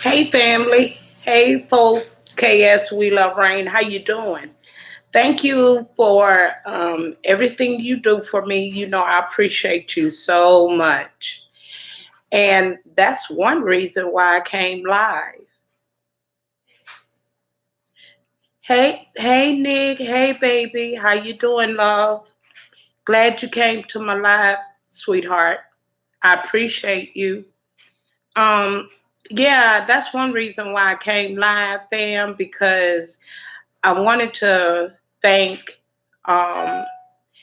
Hey family. Hey folks. KS We Love Rain. How you doing? Thank you for everything you do for me. You know I appreciate you so much. And that's one reason why I came live. Hey Nick. Hey baby. How you doing, love? Glad you came to my live, sweetheart. I appreciate you. Um yeah, that's one reason why I came live, fam, because I wanted to thank, um,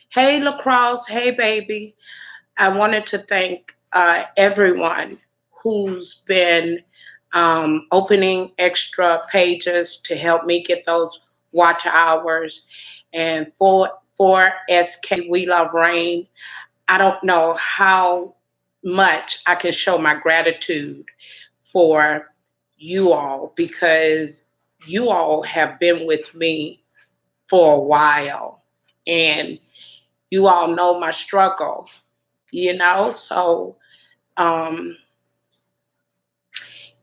hey Lacrosse, hey baby. I wanted to thank everyone who's been opening extra pages to help me get those watch hours. And for SK We Love Rain, I don't know how much I can show my gratitude for you all because you all have been with me for a while and you all know my struggle, so um,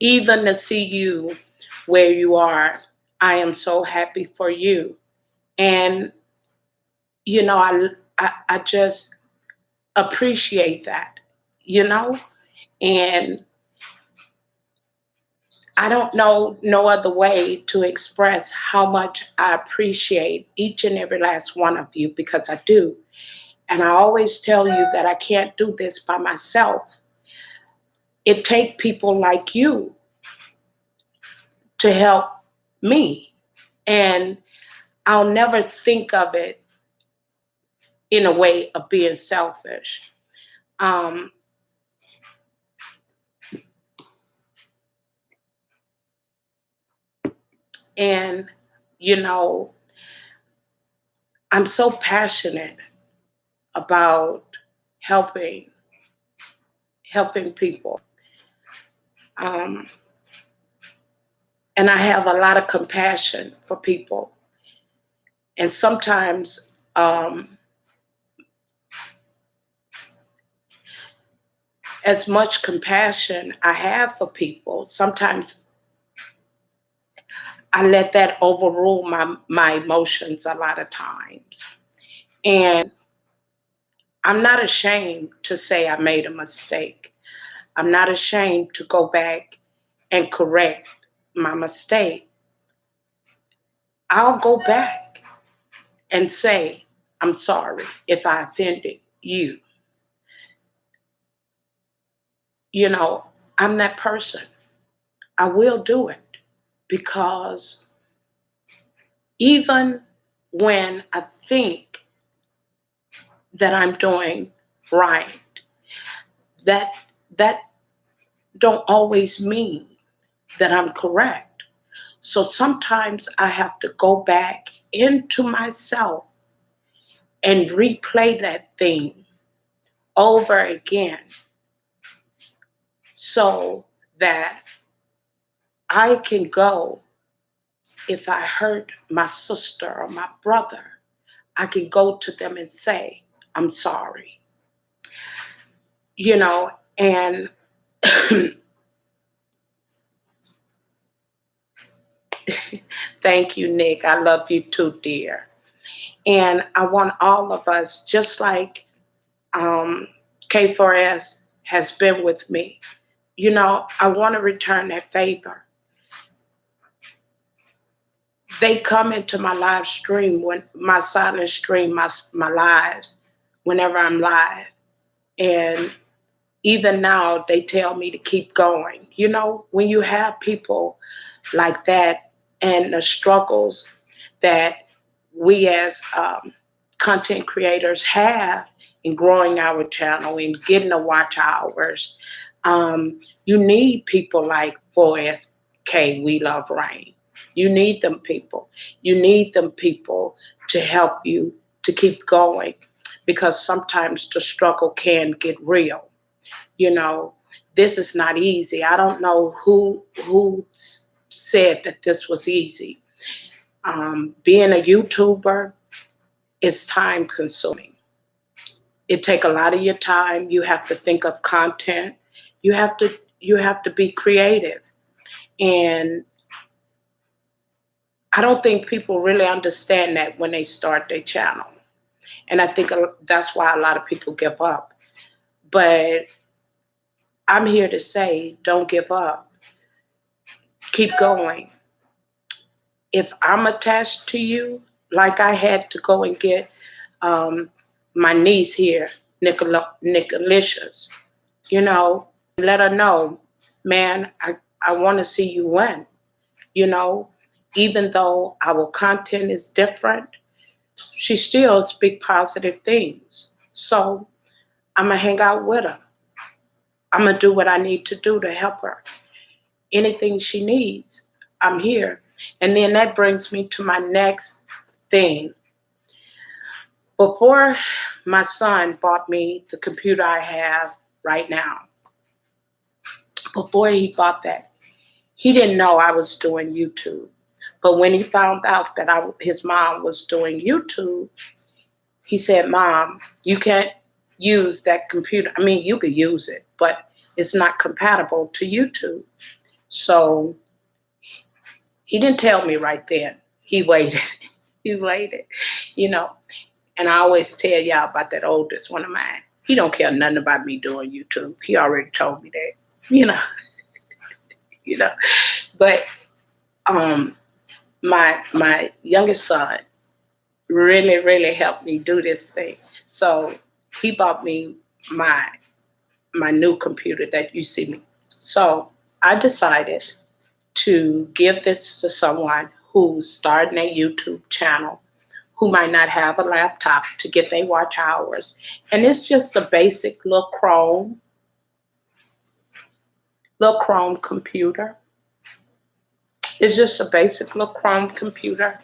even to see you where you are, I am so happy for you. And I just appreciate that, you know and I don't know no other way to express how much I appreciate each and every last one of you, because I do. And I always tell you that I can't do this by myself. It takes people like you to help me. And I'll never think of it in a way of being selfish. Um, and, you know, I'm so passionate about helping helping people. Um, and I have a lot of compassion for people. And sometimes, as much compassion I have for people, sometimes I let that overrule my emotions a lot of times. And I'm not ashamed to say I made a mistake. I'm not ashamed to go back and correct my mistake. I'll go back and say, I'm sorry if I offended you. You know, I'm that person. I will do it because even when I think that I'm doing right, that that don't always mean that I'm correct. So sometimes I have to go back into myself and replay that thing over again so that I can go, if I hurt my sister or my brother, I can go to them and say, I'm sorry. You know, and thank you, Nick. I love you too, dear. And I want all of us, just like K4S has been with me, I want to return that favor. They come into my live stream, when my silent stream, my lives, whenever I'm live. And even now, they tell me to keep going. When you have people like that and the struggles that we as content creators have in growing our channel and getting the watch hours, you need people like Voice K We Love Rain. You need them people. You need them people to help you to keep going, because sometimes the struggle can get real. You know, this is not easy. I don't know who said that this was easy. Being a YouTuber is time consuming. It take a lot of your time. You have to think of content. You have to be creative. And I don't think people really understand that when they start their channel. And I think that's why a lot of people give up. But I'm here to say, don't give up. Keep going. If I'm attached to you, like I had to go and get um, my niece here, Nicolicious, let her know, man, I want to see you win. You know, even though our content is different, she still speak positive things. So I'm going to hang out with her. I'm going to do what I need to do to help her. Anything she needs, I'm here. And then that brings me to my next thing. Before my son bought me the computer I have right now, before he bought that, he didn't know I was doing YouTube. But when he found out that his mom was doing YouTube, he said, Mom, you can't use that computer. I mean, you could use it, but it's not compatible to YouTube. So he didn't tell me right then. He waited. He waited, you know. And I always tell y'all about that oldest one of mine. He don't care nothing about me doing YouTube. He already told me that, you know. you know. But my youngest son really, really helped me do this thing. So he bought me my new computer that you see me. So I decided to give this to someone who's starting a YouTube channel, who might not have a laptop to get their watch hours. And it's just a basic little Chrome computer. It's just a basic little Chrome computer.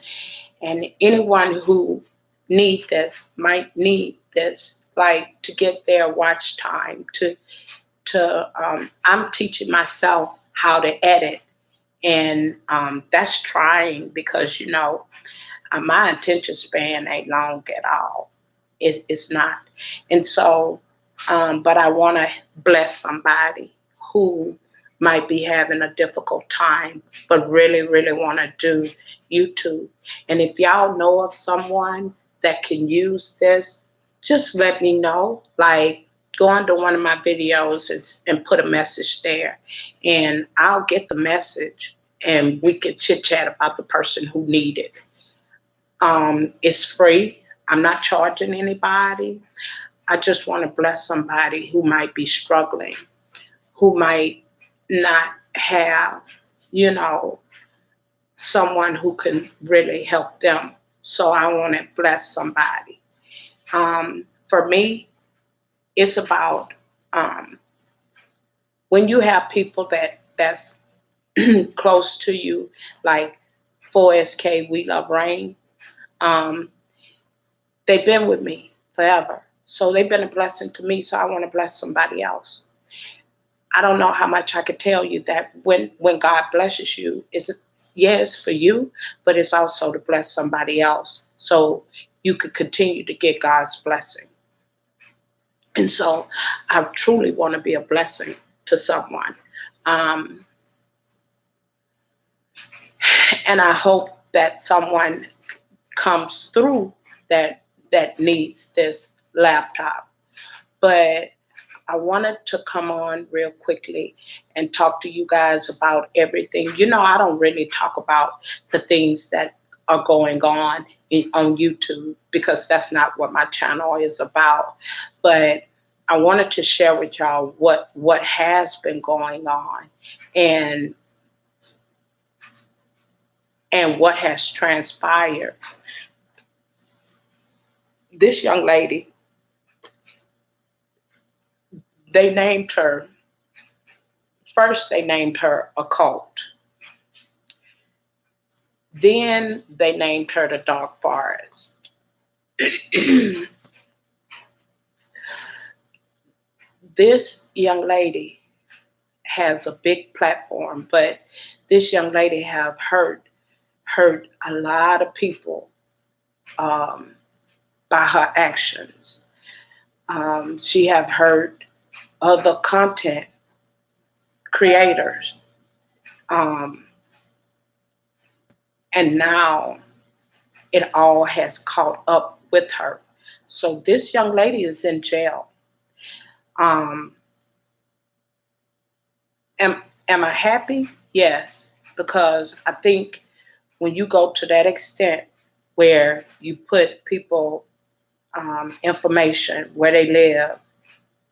And anyone who might need this, like to get their watch time, I'm teaching myself how to edit. And that's trying because, my attention span ain't long at all. It's not. And so, but I want to bless somebody who might be having a difficult time, but really, really want to do YouTube. And if y'all know of someone that can use this, just let me know. Like, go under one of my videos and put a message there, and I'll get the message, and we can chit chat about the person who needed it. It's free. I'm not charging anybody. I just want to bless somebody who might be struggling, who might not have, someone who can really help them. So I want to bless somebody. For me, it's about when you have people that's close to you, like 4SK, We Love Rain. They've been with me forever. So they've been a blessing to me. So I want to bless somebody else. I don't know how much I could tell you that when God blesses you, it's for you, but it's also to bless somebody else. So you could continue to get God's blessing. And so I truly want to be a blessing to someone. And I hope that someone comes through that needs this laptop. But I wanted to come on real quickly and talk to you guys about everything. I don't really talk about the things that are going on YouTube because that's not what my channel is about. But I wanted to share with y'all what has been going on and what has transpired. This young lady, they named her Occult. Then they named her the Dark Forest. This young lady has a big platform, but this young lady have hurt a lot of people by her actions. She have hurt other content creators. Um, and now it all has caught up with her. So this young lady is in jail. Um, am I happy? Yes, because I think when you go to that extent where you put people information, where they live,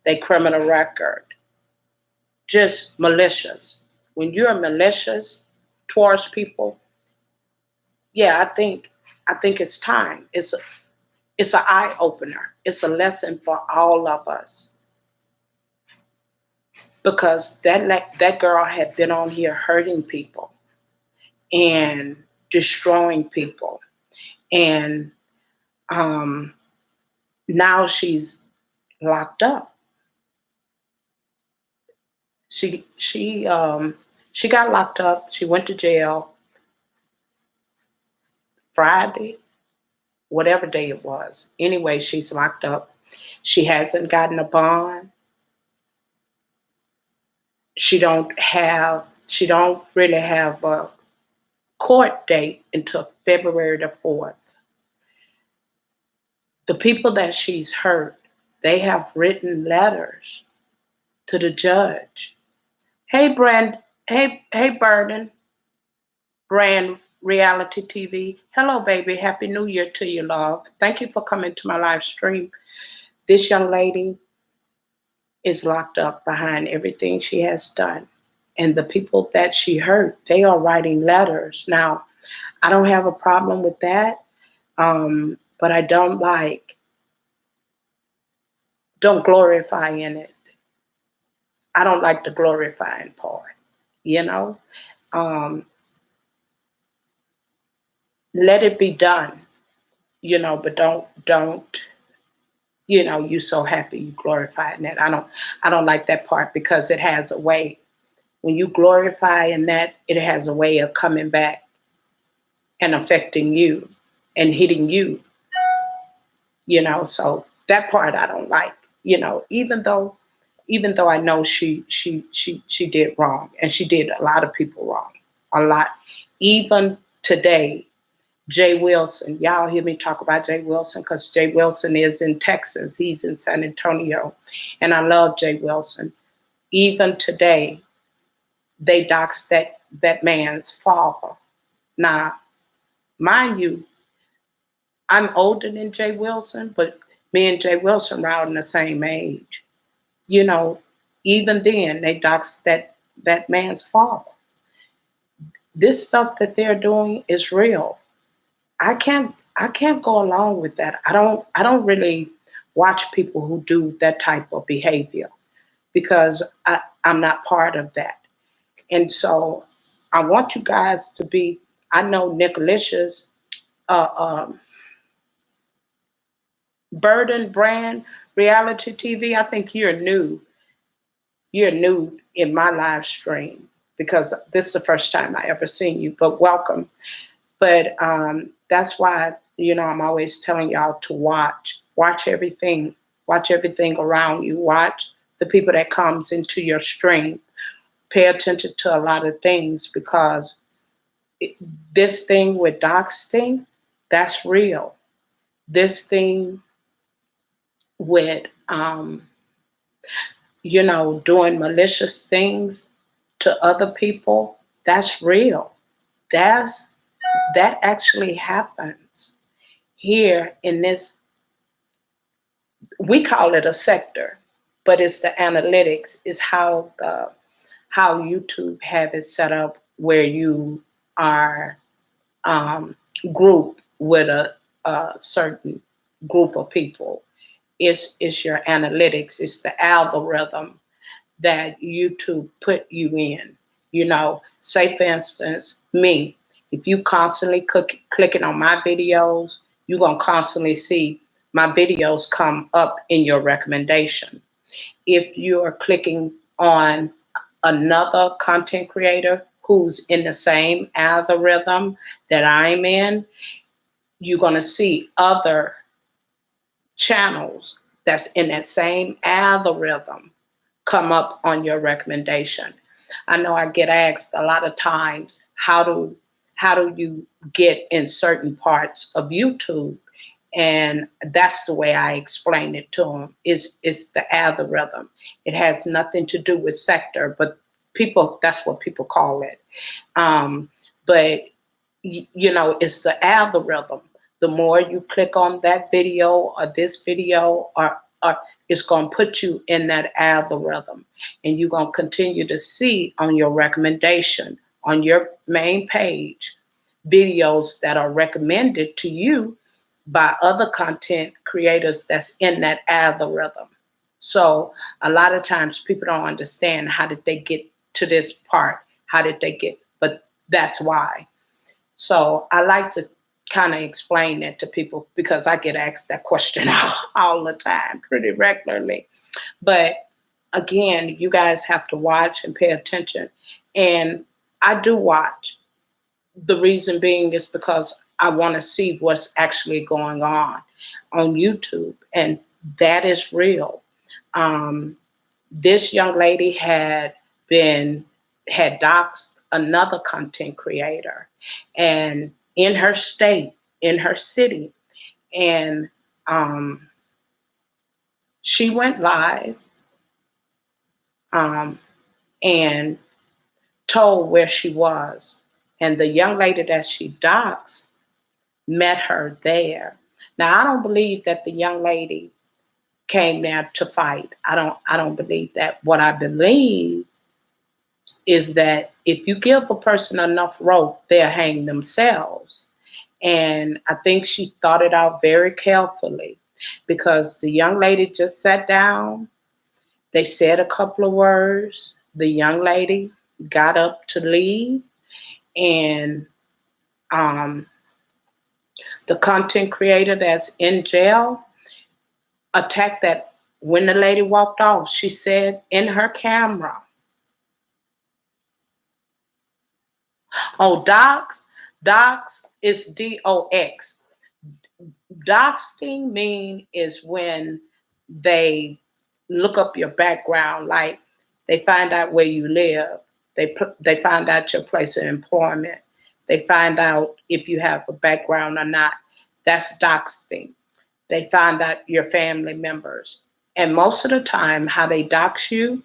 their criminal record, just malicious. When you're malicious towards people, yeah, I think it's time. It's an eye opener. It's a lesson for all of us because that girl had been on here hurting people and destroying people, and um, now she's locked up. She got locked up. She went to jail Friday, whatever day it was. Anyway, she's locked up. She hasn't gotten a bond. She don't really have a court date until February the 4th. The people that she's hurt, they have written letters to the judge. Hey hey Burden, Brand Reality TV. Hello baby, happy new year to you, love. Thank you for coming to my live stream. This young lady is locked up behind everything she has done. And the people that she hurt, they are writing letters. Now, I don't have a problem with that, but I don't glorify in it. I don't like the glorifying part, you know? Um, Let it be done, but don't, you so happy you glorifying that. I don't like that part because it has a way. When you glorify in that, it has a way of coming back and affecting you and hitting you, so that part I don't like, even though I know she did wrong, and she did a lot of people wrong, a lot. Even today, Jay Wilson, y'all hear me talk about Jay Wilson because Jay Wilson is in Texas, he's in San Antonio, and I love Jay Wilson. Even today, they doxed that man's father. Now, mind you, I'm older than Jay Wilson, but me and Jay Wilson around the same age. You know, Even then they doxed that man's father. This stuff that they're doing is real. I can't go along with that. I don't really watch people who do that type of behavior because I'm not part of that. And so I want you guys to be. I know Nicolicious, uh, um, Burden Brand Reality TV. I think you're new. You're new in my live stream because this is the first time I ever seen you. But welcome. But that's why I'm always telling y'all to watch everything around you, watch the people that comes into your stream, pay attention to a lot of things because it, this thing with doxing, that's real. This thing with doing malicious things to other people, that's real. That's that actually happens here in this. We call it a sector, but it's the analytics. Is how YouTube have it set up where you are um, grouped with a certain group of people. It's your analytics. It's the algorithm that YouTube put you in. Say for instance, me, if you constantly clicking on my videos, you're going to constantly see my videos come up in your recommendation. If you're clicking on another content creator who's in the same algorithm that I'm in, you're going to see other channels that's in that same algorithm come up on your recommendation. I know I get asked a lot of times, how do you get in certain parts of YouTube? And that's the way I explain it to them. It's the algorithm. It has nothing to do with sector, but people, that's what people call it. But it's the algorithm. The more you click on that video or this video, or it's going to put you in that algorithm, and you're going to continue to see on your recommendation on your main page videos that are recommended to you by other content creators that's in that algorithm. So a lot of times people don't understand, how did they get to this part? How did they get? But that's why. So I like to kind of explain that to people, because I get asked that question all the time, pretty regularly. But again, you guys have to watch and pay attention. And I do watch. The reason being is because I want to see what's actually going on YouTube, and that is real. Um, this young lady had doxed another content creator, and in her state, in her city, and um, she went live, um, and told where she was, and the young lady that she doxed met her there. Now, I don't believe that the young lady came there to fight. I don't believe that. What I believe is that if you give a person enough rope, they'll hang themselves. And I think she thought it out very carefully, because the young lady just sat down. They said a couple of words. The young lady got up to leave, and um, the content creator that's in jail attacked that. When the lady walked off, she said in her camera, oh, dox is DOX. Doxing mean is when they look up your background, like they find out where you live, they find out your place of employment, they find out if you have a background or not. That's doxing. They find out your family members. And most of the time, how they dox you,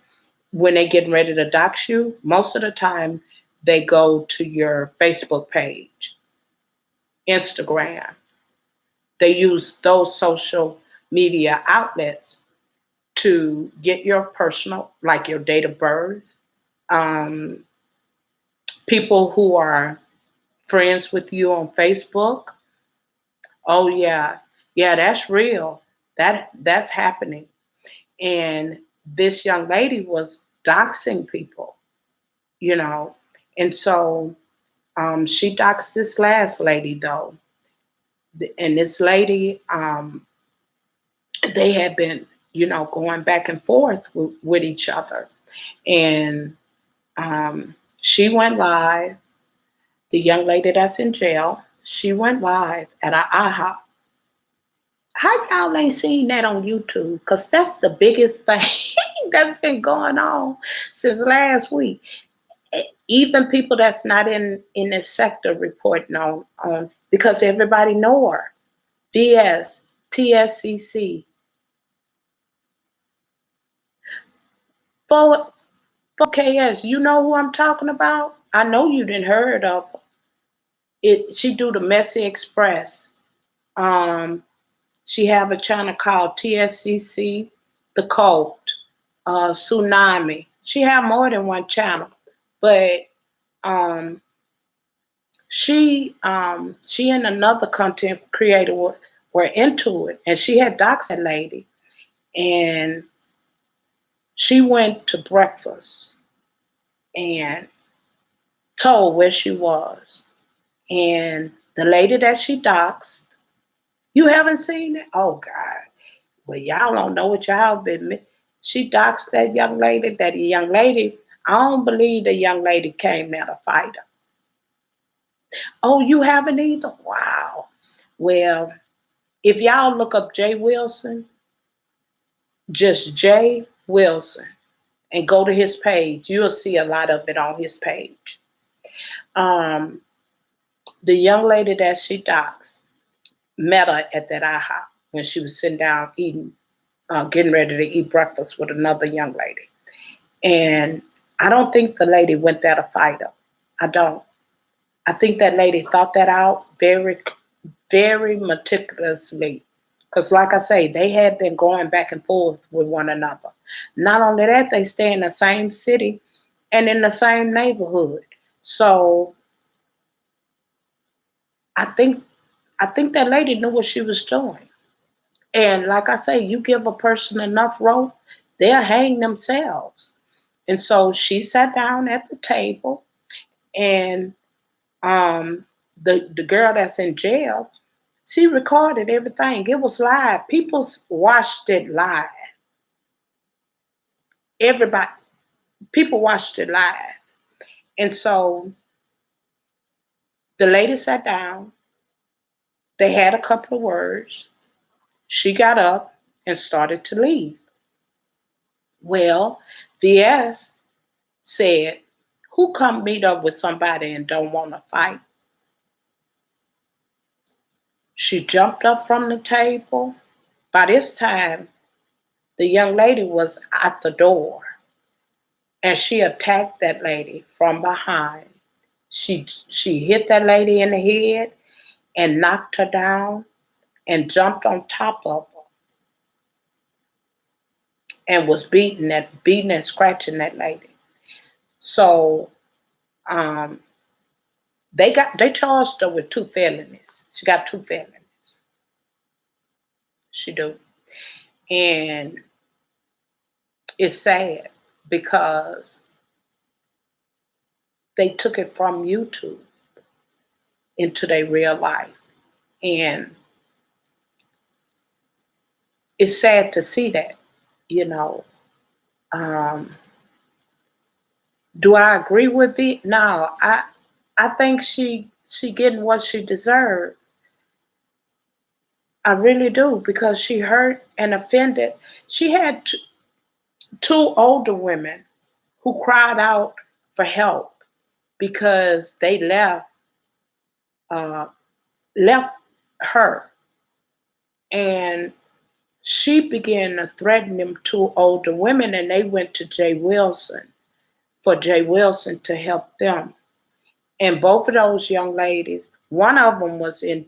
when they get ready to dox you, most of the time they go to your Facebook page, Instagram. They use those social media outlets to get your personal, like your date of birth. Um, People who are friends with you on Facebook. Oh yeah, yeah, that's real. That's happening. And this young lady was doxing people, you know. And so she doxed this last lady though. And this lady, they had been, going back and forth with each other. And she went live. The young lady that's in jail, she went live at a IHOP. How y'all ain't seen that on YouTube? Because that's the biggest thing that's been going on since last week. Even people that's not in this sector reporting on, because everybody know her. VS, TSCC. For 4KS, you know who I'm talking about? I know you didn't heard of her. She do the Messy Express. Um, she have a channel called TSCC, The Cult, Tsunami. She have more than one channel, but um, she and another content creator were into it, and she had doxed that lady, and she went to breakfast and told where she was, and the lady that she doxed, you haven't seen it? Oh God. Well, y'all don't know what y'all been. She doxed that young lady. That young lady, I don't believe the young lady came there to fight her. Oh, you haven't either? Wow. Well, if y'all look up Jay Wilson, just Jay Wilson, and go to his page. You'll see a lot of it on his page. Um, the young lady that she doxed met her at that IHOP when she was sitting down eating, getting ready to eat breakfast with another young lady. And I don't think the lady went there to fight her. I don't. I think that lady thought that out very, very meticulously. Because, like I say, they had been going back and forth with one another. Not only that, they stay in the same city and in the same neighborhood. So I think that lady knew what she was doing. And like I say, you give a person enough rope, they'll hang themselves. And so she sat down at the table, and um, the girl that's in jail, she recorded everything. It was live. People watched it live. Everybody, people watched it live. And so the lady sat down. They had a couple of words. She got up and started to leave. Well, VS said, "Who come meet up with somebody and don't want to fight?" She jumped up from the table. By this time, the young lady was at the door, and she attacked that lady from behind. She hit that lady in the head and knocked her down and jumped on top of her and was beating and scratching that lady. So um, they charged her with two felonies. She got two felonies. She do. And it's sad because they took it from YouTube into their real life. And it's sad to see that, you know. Um, do I agree with it? No, I think she getting what she deserved. I really do, because she hurt and offended. She had two older women who cried out for help because they uh, left her, and she began to threaten them two older women, and they went to Jay Wilson for Jay Wilson to help them. And both of those young ladies, one of them was in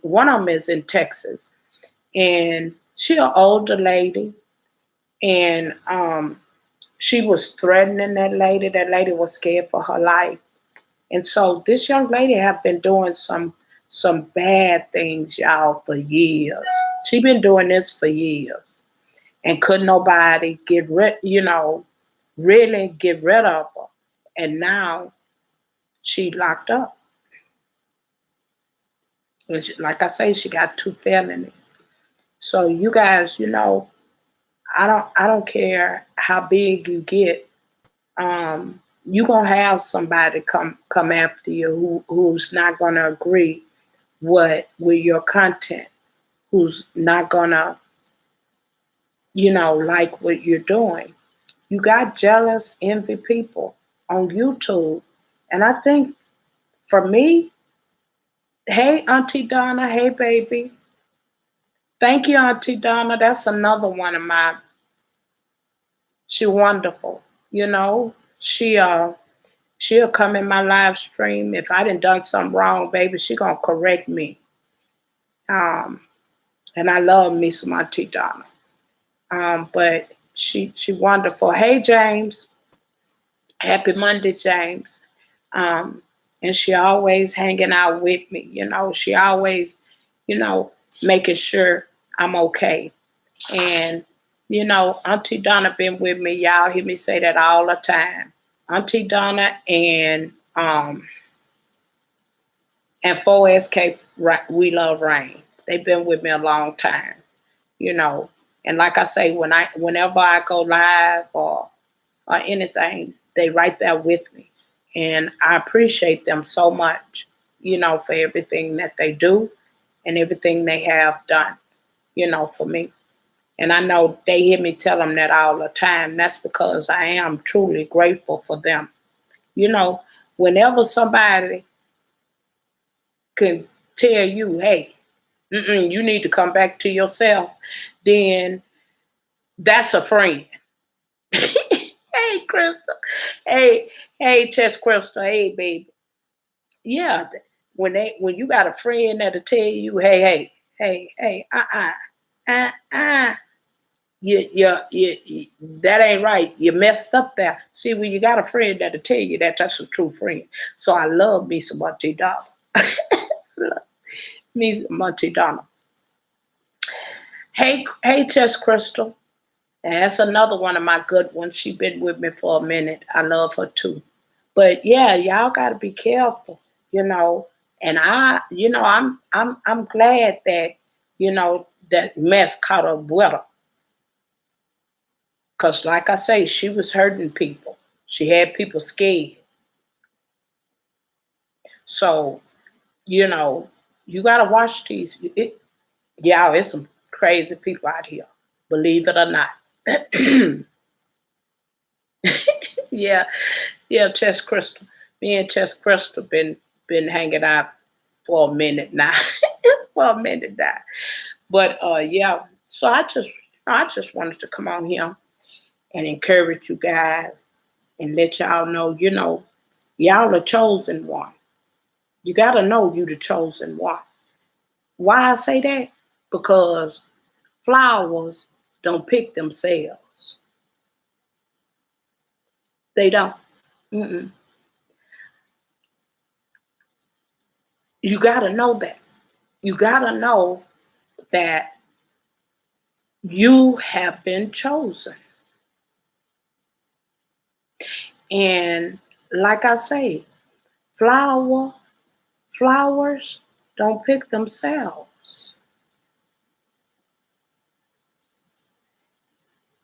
one of them is in Texas, and she an older lady, and she was threatening that lady. That lady was scared for her life. And so this young lady have been doing some bad things, y'all, for years. She been doing this for years, and could nobody get rid, really get rid of her. And now she locked up. And like I say, she got two felonies. So you guys, I don't care how big you get. You gonna have somebody come after you who's not gonna agree with your content, who's not gonna like what you're doing. You got jealous, envy people on YouTube, and I think for me, hey Auntie Donna, hey baby, thank you Auntie Donna. That's another one of my. She wonderful, She she'll come in my live stream if I done something wrong, baby. She gonna correct me. Um, and I love me some Auntie Donna. But she wonderful. Hey James, happy Monday, James. Um, and she always hanging out with me. She always, you know, making sure I'm okay. And Auntie Donna been with me. Y'all hear me say that all the time. Auntie Donna and 4SK, We Love Rain. They've been with me a long time, you know. And like I say, whenever I go live or anything, they right there with me. And I appreciate them so much, for everything that they do and everything they have done, for me. And I know they hear me tell them that all the time. That's because I am truly grateful for them. You know, whenever somebody can tell you, hey, you need to come back to yourself, then that's a friend. Hey, Crystal. Hey, hey, Chess Crystal. Hey, baby. Yeah, when you got a friend that'll tell you, hey, uh, that ain't right. You messed up there. See, when you got a friend that'll tell you that, that's a true friend. So I love me some Auntie Donna. Me some Auntie Donna. Hey, Chess Crystal. That's another one of my good ones. She been with me for a minute. I love her too. But yeah, y'all gotta be careful, you know. And I'm glad that, that mess caught up with her. Cause like I say, she was hurting people. She had people scared. So, you know, you gotta watch these. Yeah, it's some crazy people out here. Believe it or not. Yeah, yeah, Chess Crystal. Me and Chess Crystal been hanging out for a minute now. For a minute now. But yeah, so I just wanted to come on here and encourage you guys and let y'all know, y'all are chosen one. You gotta know you the chosen one. Why I say that? Because flowers don't pick themselves. They don't. Mm-mm. You gotta know that. You gotta know that you have been chosen. And like I say, flower flowers don't pick themselves.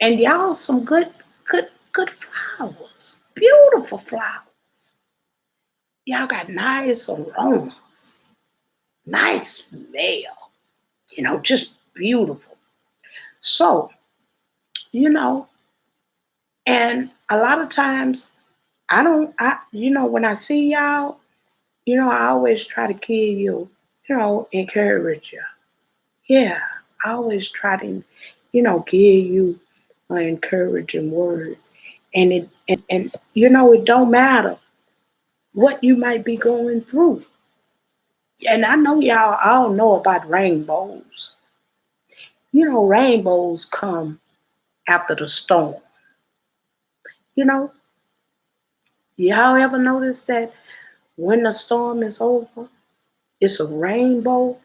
And y'all some good flowers. Beautiful flowers. Y'all got nice aromas, nice smell, just beautiful. So, you know, and a lot of times I don't I when I see y'all, I always try to give you, encourage you. Yeah, I always try to, give you an encouraging word. And it don't matter what you might be going through. And I know y'all all know about rainbows. Rainbows come after the storm. You know, y'all ever notice that when the storm is over, it's a rainbow?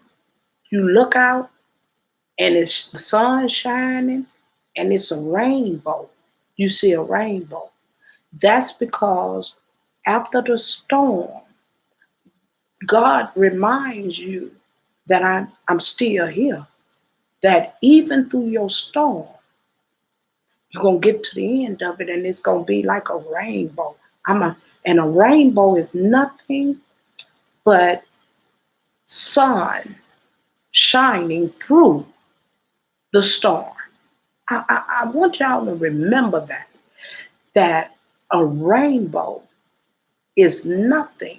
You look out and it's the sun shining and it's a rainbow. You see a rainbow. That's because after the storm, God reminds you that I'm still here. That even through your storm, you're gonna get to the end of it and it's gonna be like a rainbow. And a rainbow is nothing but sun shining through the storm. I want y'all to remember that a rainbow is nothing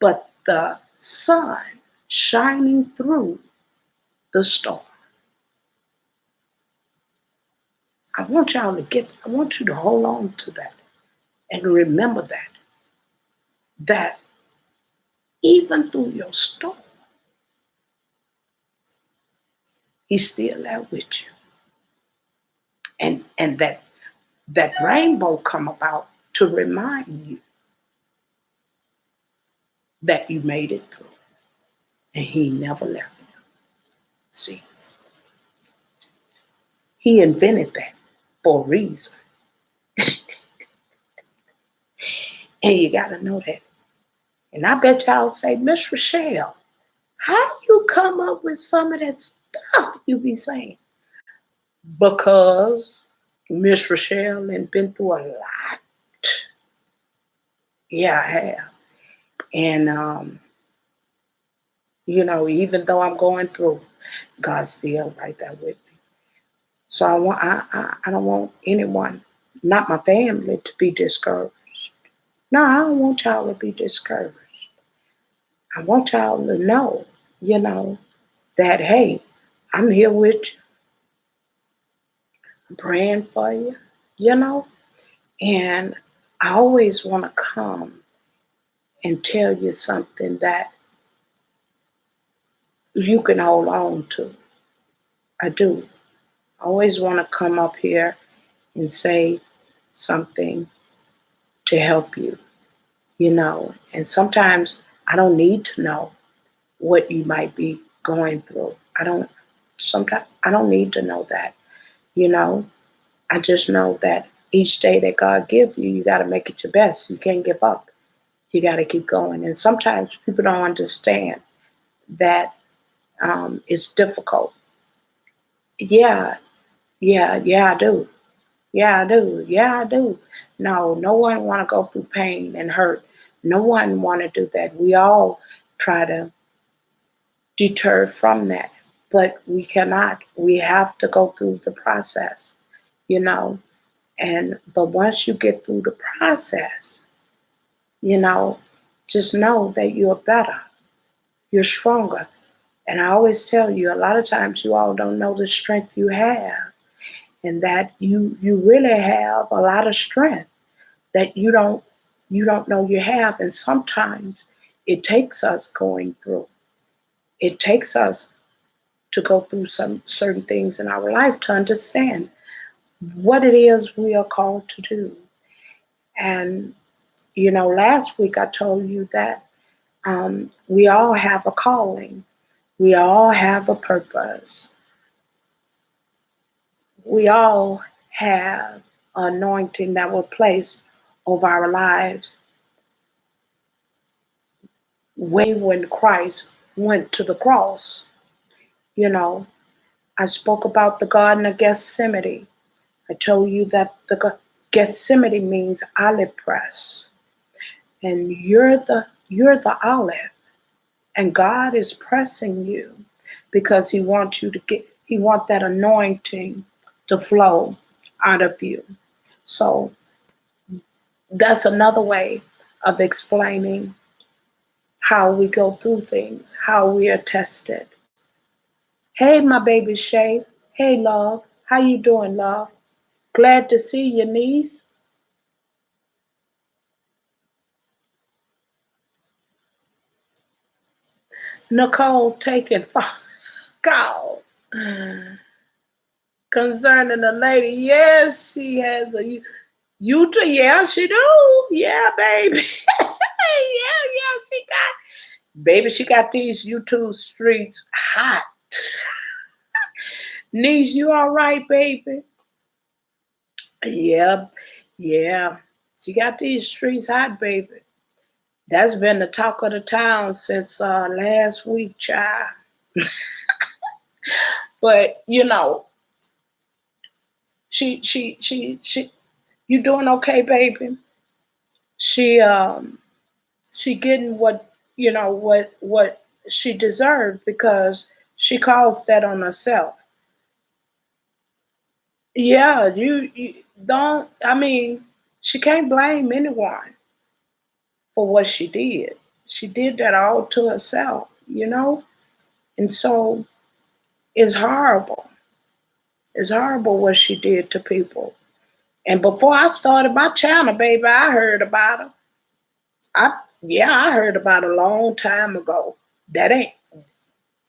but the sun shining through the storm. I want you to hold on to that and remember that even through your storm, he's still there with you. And that rainbow come about to remind you that you made it through and he never left you. See, he invented that for a reason. And you gotta know that. And I bet y'all say, Miss Rochelle, how you come up with some of that stuff you be saying? Because Miss Rochelle and been through a lot. Yeah, I have. And even though I'm going through, God's still right there with me. So I don't want anyone, not my family, to be discouraged. No, I don't want y'all to be discouraged. I want y'all to know, you know, that hey, I'm here with you, I'm praying for you, you know, and I always want to come and tell you something that you can hold on to. I do. I always want to come up here and say something to help you, you know. And sometimes I don't need to know what you might be going through. Sometimes I don't need to know that, you know. I just know that each day that God gives you, you got to make it your best. You can't give up. You got to keep going. And sometimes people don't understand that it's difficult. Yeah, yeah, I do. Yeah, I do. Yeah, I do. No, no one want to go through pain and hurt. No one want to do that. We all try to deter from that, but we cannot. We have to go through the process, you know. And but once you get through the process, you know, just know that you're better. You're stronger. And I always tell you, a lot of times you all don't know the strength you have, and that you really have a lot of strength that you don't know you have. And sometimes it takes us going through. It takes us to go through some certain things in our life to understand what it is we are called to do. And you know, last week I told you that we all have a calling. We all have a purpose. We all have an anointing that was placed over our lives way when Christ went to the cross. You know, I spoke about the Garden of Gethsemane. I told you that the Gethsemane means olive press, and you're the olive, and God is pressing you because He wants you to He wants that anointing to flow out of you. So that's another way of explaining how we go through things, how we are tested. Hey, my baby Shay. Hey, love. How you doing, love? Glad to see your niece. Nicole taking phone calls concerning the lady. Yes, she has a YouTube. Yeah, she do. Yeah, baby. yeah, she got. Baby, she got these YouTube streets hot. Niece, you all right, baby? Yeah, yeah. She got these streets hot, baby. That's been the talk of the town since last week, child. But you know, she. You doing okay, baby? She she getting what she deserved because she calls that on herself. Yeah, you don't. I mean, she can't blame anyone for what she did. She did that all to herself, you know? And so it's horrible. It's horrible what she did to people. And before I started my channel, baby, I heard about her. I heard about her a long time ago. That ain't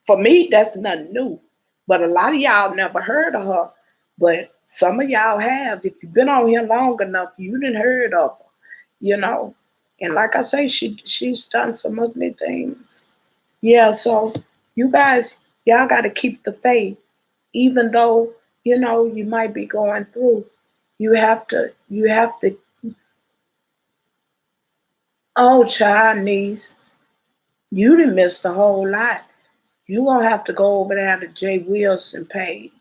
for me, that's nothing new. But a lot of y'all never heard of her. But some of y'all have. If you've been on here long enough, you didn't heard of her, you know. And like I say, she's done some ugly things. Yeah, so you guys, y'all got to keep the faith, even though you might be going through. You have to. Oh, Chinese, you done missed a whole lot. You gonna have to go over there to Jay Wilson page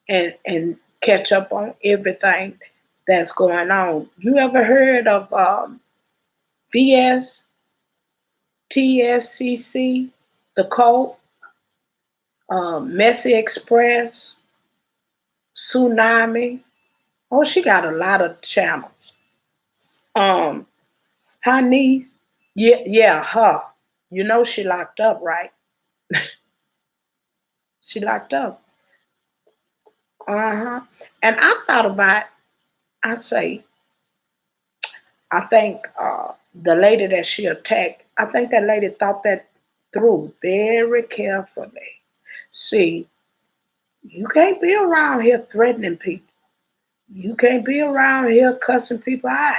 and catch up on everything that's going on. You ever heard of VS TSCC, the cult, Messy Express? Tsunami. Oh, she got a lot of channels. Um, her niece, yeah, yeah, her. You know she locked up, right? She locked up. Uh-huh. And I thought about, I say, I think the lady that she attacked, I think that lady thought that through very carefully. See, you can't be around here threatening people. You can't be around here cussing people out.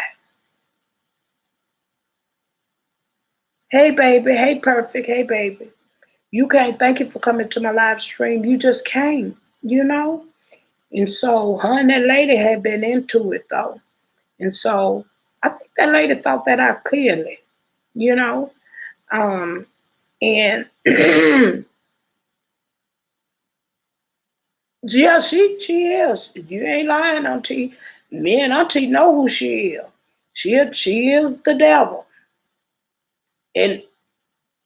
Hey, baby. Hey, perfect. Hey, baby. You can't. Thank you for coming to my live stream. You just came, you know? And so her and that lady had been into it, though. And so I think that lady thought that out clearly, you know? Um, and yeah, she is. You ain't lying, Auntie. Me and Auntie know who she is. She is the devil in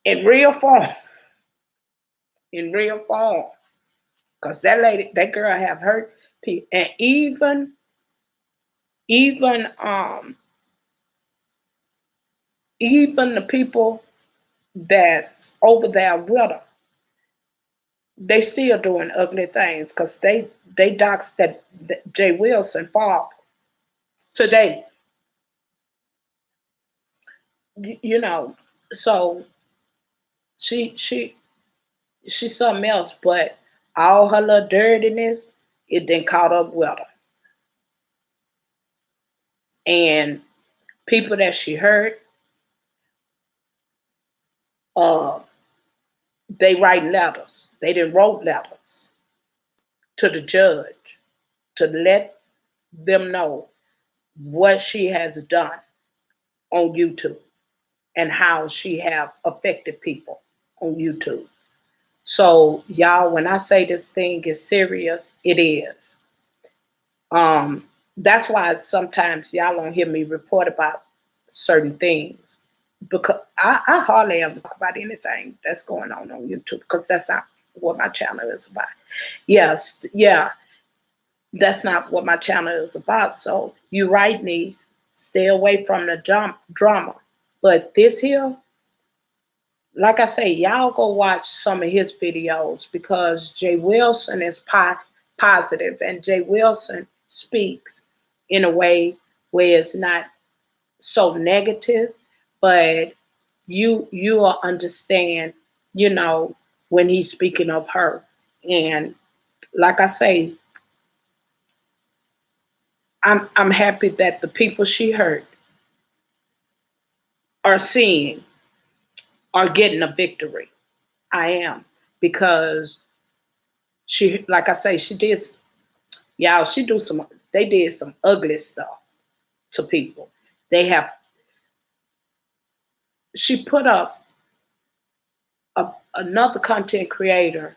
in real form. In real form. Cause that lady, that girl have hurt people. And even even the people that's over there with her, they still doing ugly things because they doxed that Jay Wilson father today. You know, so she she she's something else, but all her little dirtiness, it then caught up with her. And people that she hurt, uh, they write letters. They didn't wrote letters to the judge to let them know what she has done on YouTube and how she have affected people on YouTube. So y'all, when I say this thing is serious, it is. Um, that's why sometimes y'all don't hear me report about certain things because I hardly ever talk about anything that's going on YouTube because that's not what my channel is about. Yes, yeah, that's not what my channel is about. So you right, niece, stay away from the drama. But this here, like I say, y'all go watch some of his videos because Jay Wilson is positive and Jay Wilson speaks in a way where it's not so negative, but you will understand, you know, when he's speaking of her. And like I say, I'm happy that the people she hurt are seeing are getting a victory. I am because she, like I say, she did. Y'all, she do some. They did some ugly stuff to people. They have. She put up another content creator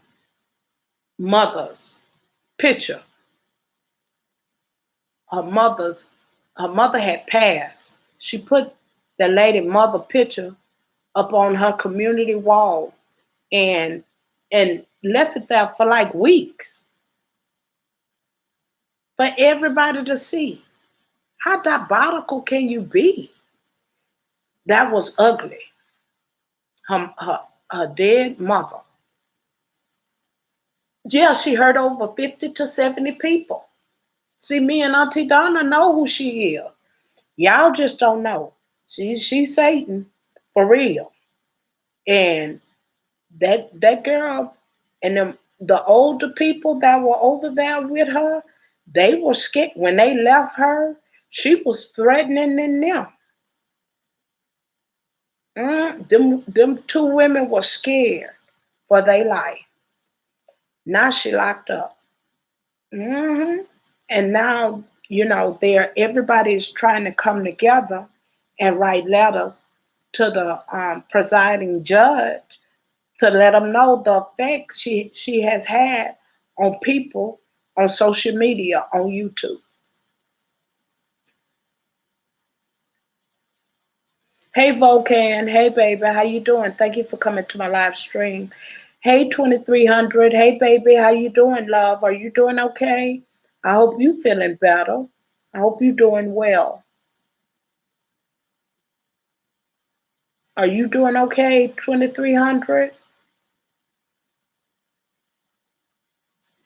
mother's picture. Her mother's her mother had passed. She put the lady mother picture up on her community wall and left it there for like weeks for everybody to see. How diabolical can you be? That was ugly. Her dead mother. Yeah, she hurt over 50 to 70 people. See, me and Auntie Donna know who she is. Y'all just don't know. She's Satan for real. And that girl and the older people that were over there with her, they were scared. When they left her, she was threatening them. Them two women were scared for their life. Now she locked up. hmm And now, you know, everybody's trying to come together and write letters to the presiding judge to let them know the effects she has had on people on social media, on YouTube. Hey Volcan, hey baby, how you doing? Thank you for coming to my live stream. Hey 2300, hey baby, how you doing, love? Are you doing okay? I hope you feeling better. I hope you doing well. Are you doing okay, 2300?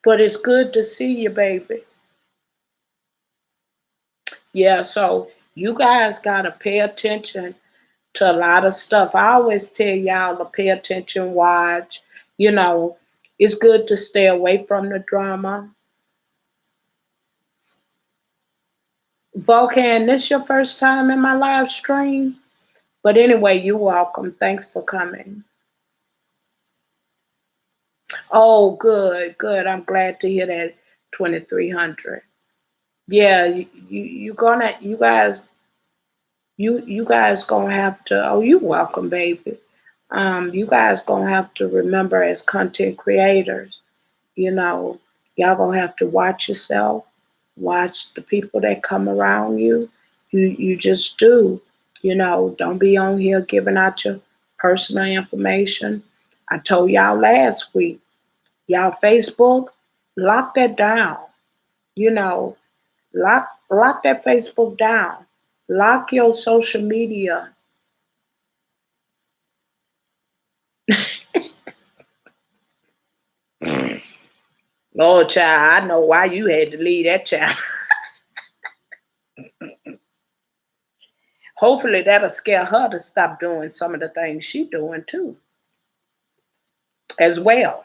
But it's good to see you, baby. Yeah, so you guys got to pay attention to a lot of stuff. I always tell y'all to pay attention, watch. You know, it's good to stay away from the drama. Volcan, this your first time in my live stream? But anyway, you're welcome. Thanks for coming. Oh, good, good. I'm glad to hear that, 2300. Yeah, you gonna you guys gonna have to. Oh, you welcome, baby. You guys gonna have to remember as content creators. You know, y'all gonna have to watch yourself, watch the people that come around you. You just do. You know, don't be on here giving out your personal information. I told y'all last week, y'all Facebook, lock that down. You know, lock that Facebook down. Lock your social media. Oh, child, I know why you had to leave that child. Hopefully that'll scare her to stop doing some of the things she doing too, as well.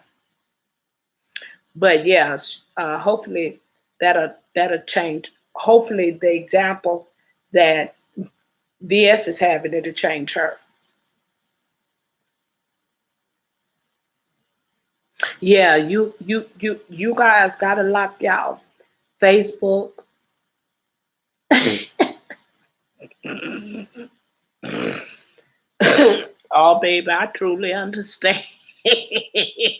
But yes, hopefully that'll change. Hopefully the example that VS is having it'll change her. Yeah, you guys gotta lock y'all Facebook. Oh, baby, I truly understand. I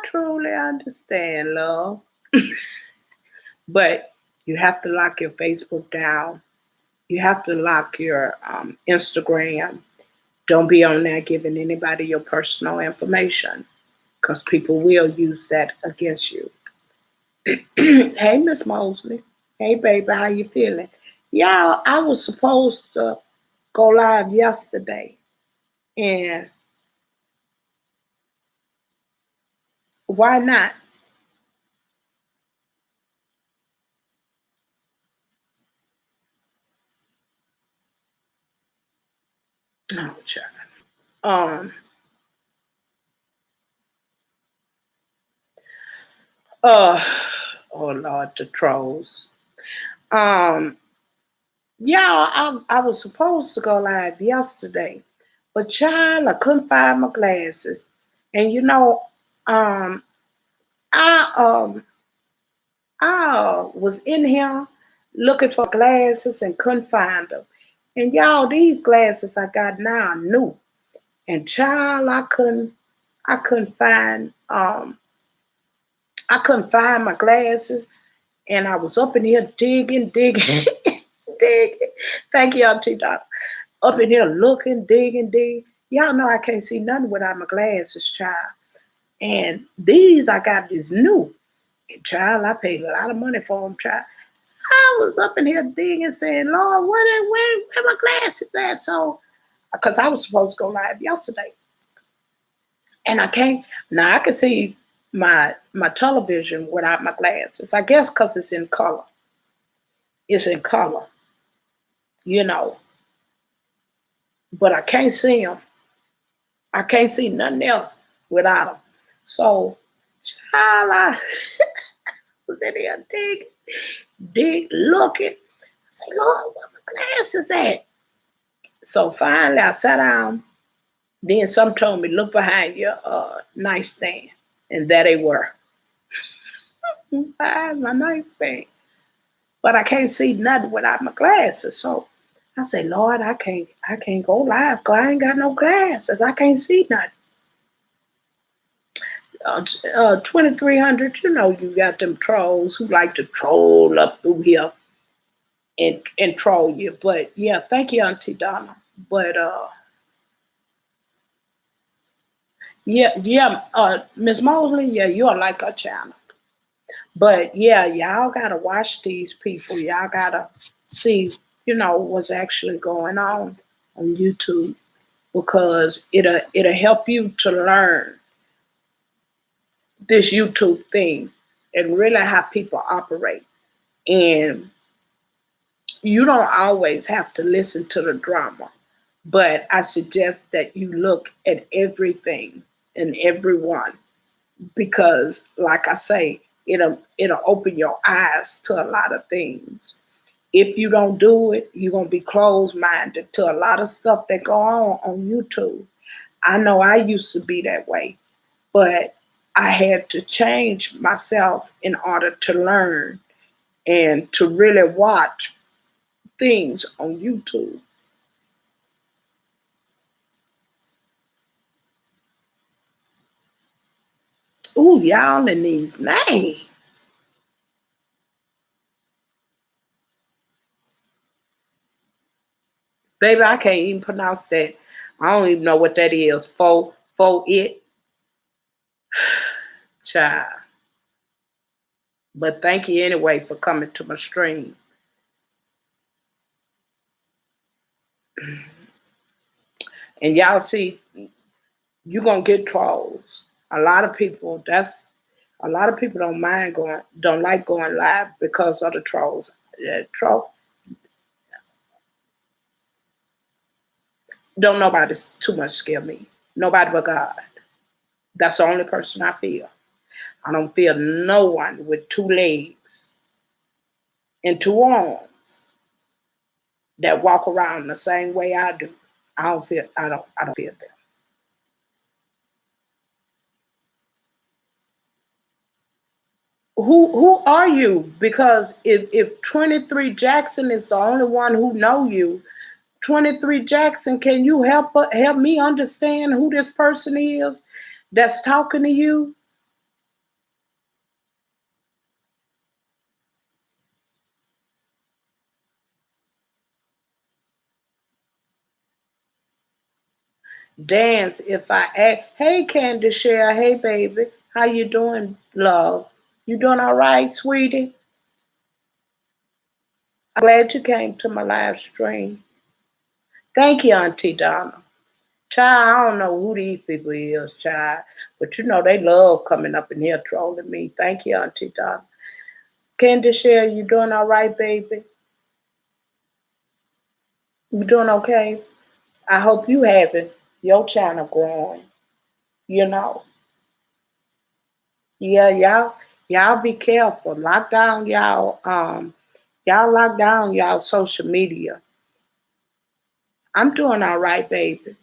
truly understand, love. But you have to lock your Facebook down. You have to lock your Instagram. Don't be on there giving anybody your personal information because people will use that against you. Hey, Miss Mosley. Hey, baby, how you feeling? Yeah, I was supposed to go live yesterday, and why not? Oh, child. Um, uh, oh Lord, the trolls. Um, yeah, I was supposed to go live yesterday, but child, I couldn't find my glasses, and um, I I was in here looking for glasses and couldn't find them. And y'all, these glasses I got now are new. And child, I couldn't find my glasses. And I was up in here digging, digging. Thank you, Auntie Donna. Up in here looking, digging. Y'all know I can't see nothing without my glasses, child. And these I got is new. And child, I paid a lot of money for them, child. I was up in here digging, saying, Lord, where my glasses at? So, because I was supposed to go live yesterday. And I can't, now I can see my television without my glasses. I guess because it's in color. It's in color, you know, but I can't see them. I can't see nothing else without them. So, child, I was in here looking. I said, Lord, where my glasses at? So finally I sat down. Then some told me, look behind your nightstand. And there they were. Behind my nightstand. But I can't see nothing without my glasses. So I said, Lord, I can't go live because I ain't got no glasses. I can't see nothing. 2300, you know you got them trolls who like to troll up through here and troll you. But yeah, thank you, Auntie Donna. But yeah, Miss Mosley, yeah, you are like a channel. But yeah, y'all gotta watch these people. Y'all gotta see, what's actually going on YouTube, because it'll help you to learn this YouTube thing and really how people operate. And you don't always have to listen to the drama, but I suggest that you look at everything and everyone, because, like I say, it'll open your eyes to a lot of things. If you don't do it, you're gonna be closed minded to a lot of stuff that go on YouTube. I know I used to be that way, but I had to change myself in order to learn and to really watch things on YouTube. Ooh, y'all in these names. Baby, I can't even pronounce that. I don't even know what that is. For it, child. But thank you anyway for coming to my stream. And y'all see, you're gonna get trolls. A lot of people, a lot of people don't like going live because of the trolls. Yeah, don't nobody too much scare me. Nobody but God. That's the only person I fear. I don't fear no one with two legs and two arms that walk around the same way I do. I don't fear them. Who are you? Because if 23 Jackson is the only one who know you, 23 Jackson, can you help me understand who this person is that's talking to you? Dance if I act. Hey, Candy Share. Hey, baby. How you doing, love? You doing all right, sweetie? I'm glad you came to my live stream. Thank you, Auntie Donna. Child, I don't know who these people is, child, but they love coming up in here trolling me. Thank you, Auntie Donna. Candy Share, you doing all right, baby? You doing okay? I hope you having your channel growing. You know, yeah, y'all be careful. Lock down y'all lock down y'all social media. I'm doing all right, baby.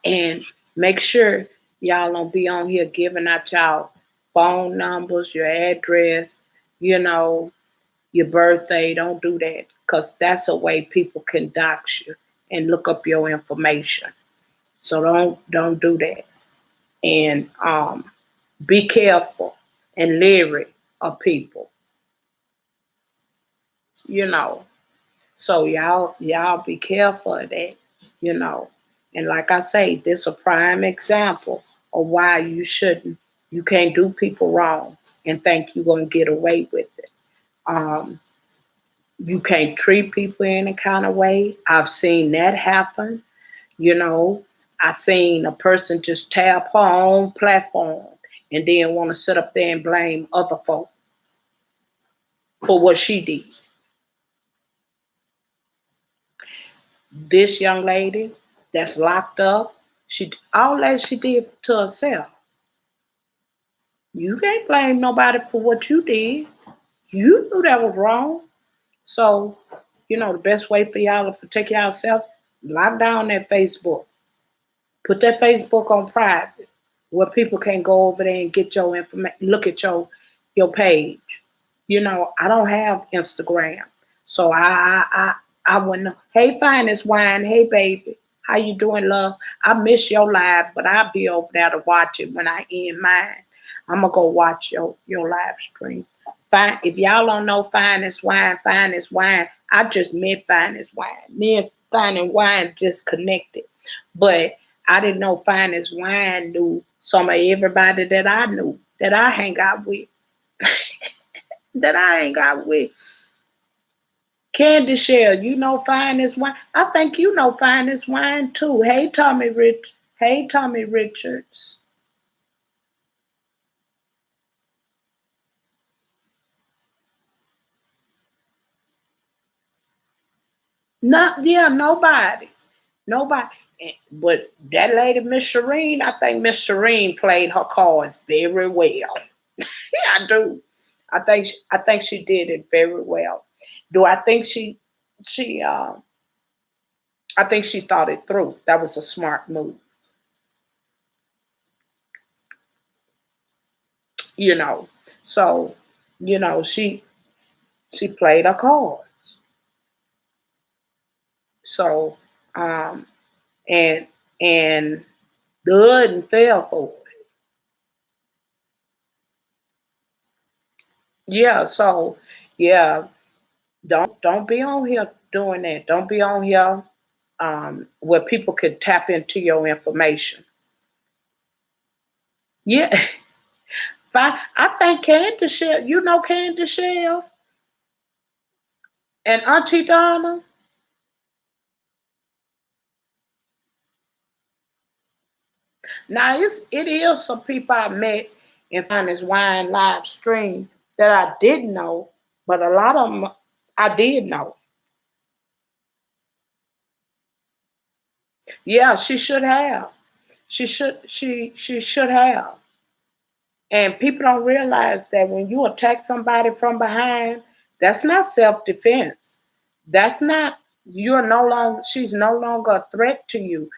And make sure y'all don't be on here giving out y'all phone numbers, your address, you know, your birthday. Don't do that, because that's a way people can dox you and look up your information. So don't do that. And be careful and leery of people, you know. So y'all be careful of that, you know. And like I say, this a prime example of why you can't do people wrong and think you're gonna get away with it. Um, you can't treat people any kind of way. I've seen that happen, you know. I seen a person just tap her own platform and then want to sit up there and blame other folk for what she did. This young lady that's locked up, she all that she did to herself. You can't blame nobody for what you did. You knew that was wrong. So, the best way for y'all to protect yourself, lock down that Facebook. Put that Facebook on private, where people can go over there and get your information, look at your page. I don't have Instagram, so I wouldn't know. Hey, finest wine. Hey, baby, how you doing, love? I miss your live, but I'll be over there to watch it when I end mine. I'm gonna go watch your live stream. Fine. If y'all don't know finest wine, finest wine, I just met finest wine. Me and finest wine just connected, but I didn't know finest wine knew some of everybody that I knew that I hang out with. that I ain't got with. Candy Shell, you know finest wine. I think you know finest wine too. Hey Tommy Rich. Hey Tommy Richards. Not yeah, nobody. Nobody. But that lady, Miss Shireen, I think Miss Shireen played her cards very well. Yeah, I do. I think she did it very well. Do I think she I think she thought it through. That was a smart move. You know. So, she played her cards. So and and good and fell for it. Yeah, so yeah, don't be on here doing that. Don't be on here where people could tap into your information. Yeah, I think Candy Shell, you know Candy Shell and Auntie Donna. Now it is some people I met in Finest Wine live stream that I didn't know, but a lot of them I did know. Yeah, she should have. She should have. And people don't realize that when you attack somebody from behind, that's not self defense. That's not you're no longer she's no longer a threat to you.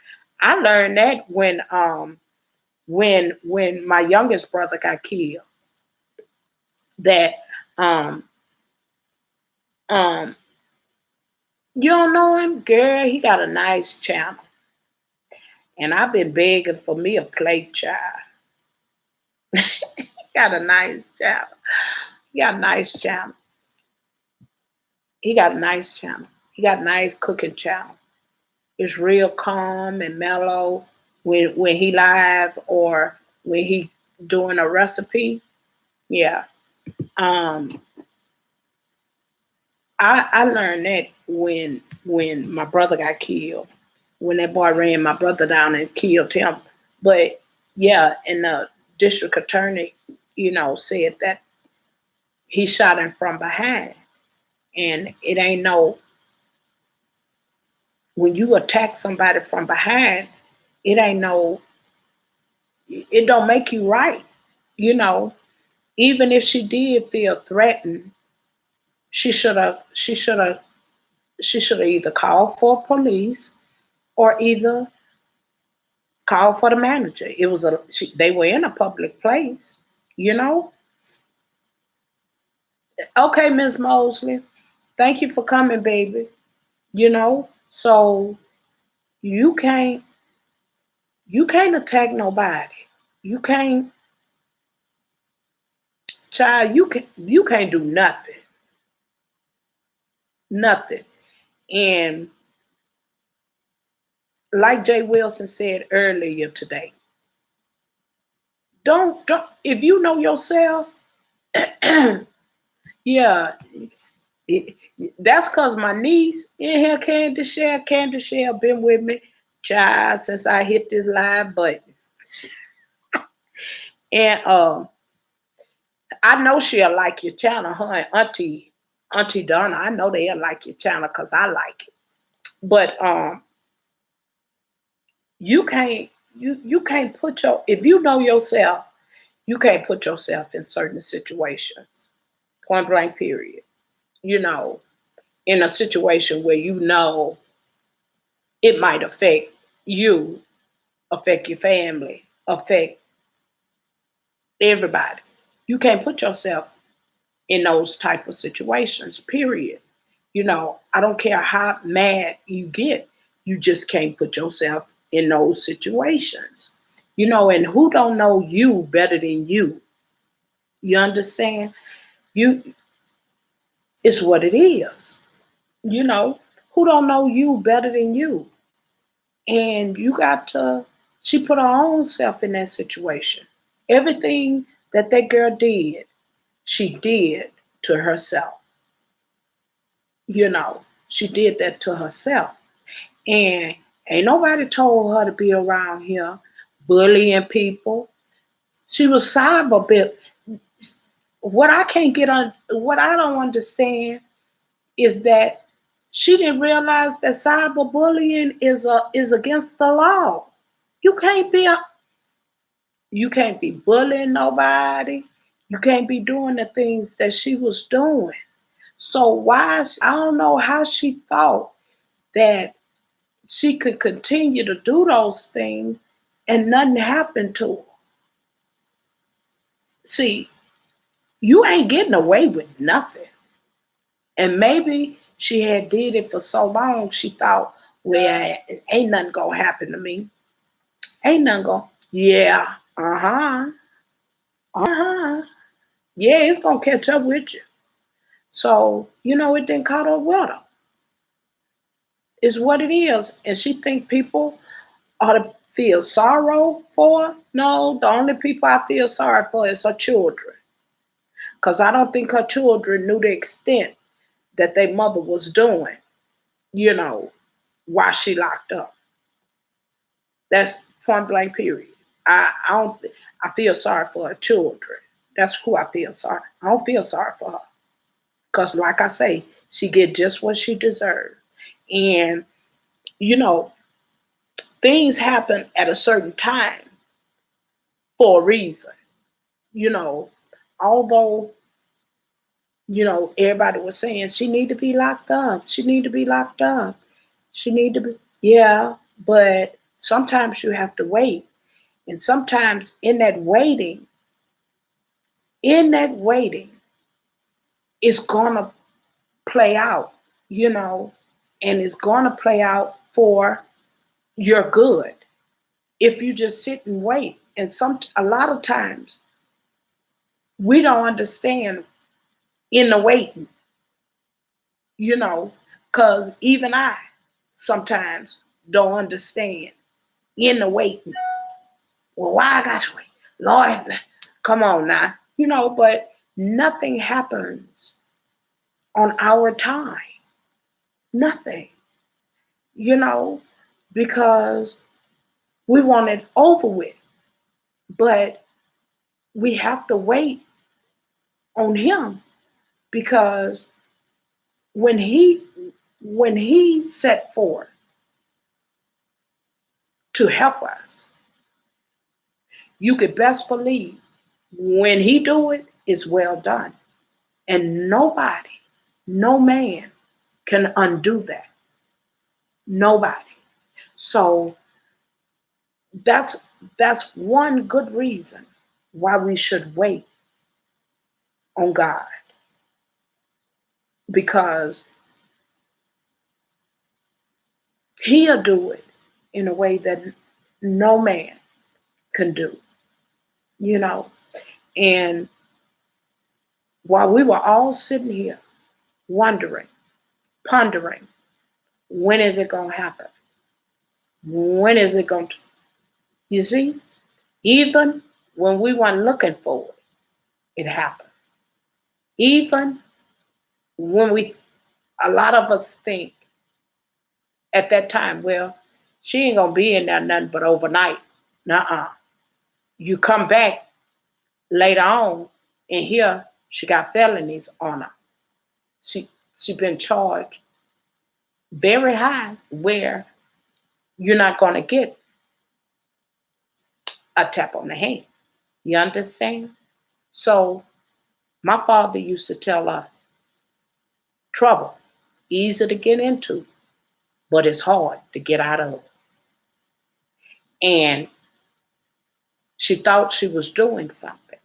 I learned that when my youngest brother got killed. That um um you don't know him, girl, he got a nice channel. And I've been begging for me a plate child. He got a nice channel. He got a nice channel. He got a nice channel. He got a nice cooking channel. It's real calm and mellow when he live or when he doing a recipe. Yeah. Um I learned that when my brother got killed. When that boy ran my brother down and killed him. But yeah, and the district attorney, said that he shot him from behind. And it ain't no when you attack somebody from behind, it ain't no it don't make you right. You know, even if she did feel threatened, she should have she should have she should have either called for police or either called for the manager. They were in a public place, you know. Okay, Miss Mosley, thank you for coming, baby. So you can't you can't attack nobody. You can't, child. You can't do nothing, nothing. And like Jay Wilson said earlier today, don't if you know yourself, yeah. it- that's cause my niece in here, Candy Share, been with me, child, since I hit this live button. And I know she'll like your channel, her and Auntie Donna. I know they'll like your channel because I like it. But you can't put your if you know yourself, you can't put yourself in certain situations. Point blank period. You know, in a situation where it might affect you, affect your family, affect everybody. You can't put yourself in those type of situations, period. I don't care how mad you get, you just can't put yourself in those situations. And who don't know you better than you? You understand? You It's what it is. You know, who don't know you better than you? And you got to she put her own self in that situation. Everything that girl did, she did to herself. You know, she did that to herself. And ain't nobody told her to be around here bullying people. She was cyber bit. What I can't get on, what I don't understand is that she didn't realize that cyberbullying is against the law. You can't be a, you can't be bullying nobody. You can't be doing the things that she was doing. So why I don't know how she thought that she could continue to do those things and nothing happened to her. See, you ain't getting away with nothing. And maybe she had did it for so long she thought, well, ain't nothing gonna happen to me. Ain't nothing gonna, yeah, uh-huh. Yeah, it's gonna catch up with you. So, it didn't caught up with her. It's what it is. And she think people ought to feel sorrow for her. No, the only people I feel sorry for is her children. Because I don't think her children knew the extent that their mother was doing, you know, while she locked up. That's point blank period. I don't I feel sorry for her children. That's who I feel sorry. I don't feel sorry for her. Because like I say, she get just what she deserved. And, you know, things happen at a certain time for a reason. You know, although, everybody was saying she need to be locked up. She need to be locked up. She need to be, yeah, but sometimes you have to wait. And sometimes in that waiting, it's gonna play out, you know, and it's gonna play out for your good if you just sit and wait. And a lot of times we don't understand in the waiting, you know, because even I sometimes don't understand in the waiting. Well, why I got to wait? Lord, come on now. But nothing happens on our time. Nothing, you know, because we want it over with. But we have to wait on him because when he when he set forth to help us, you could best believe when he do it, it's well done. And nobody, no man can undo that. Nobody. So that's that's one good reason why we should wait on God because he'll do it in a way that no man can do, you know. And while we were all sitting here wondering, pondering, when is it going to happen? When is it going to? You see, even when we weren't looking for it, it happened. Even when a lot of us think at that time, well, she ain't gonna be in there nothing but overnight. Nuh-uh. You come back later on, and here she got felonies on her. She been charged very high, where you're not gonna get a tap on the hand. You understand? So my father used to tell us, trouble, easy to get into, but it's hard to get out of. And she thought she was doing something.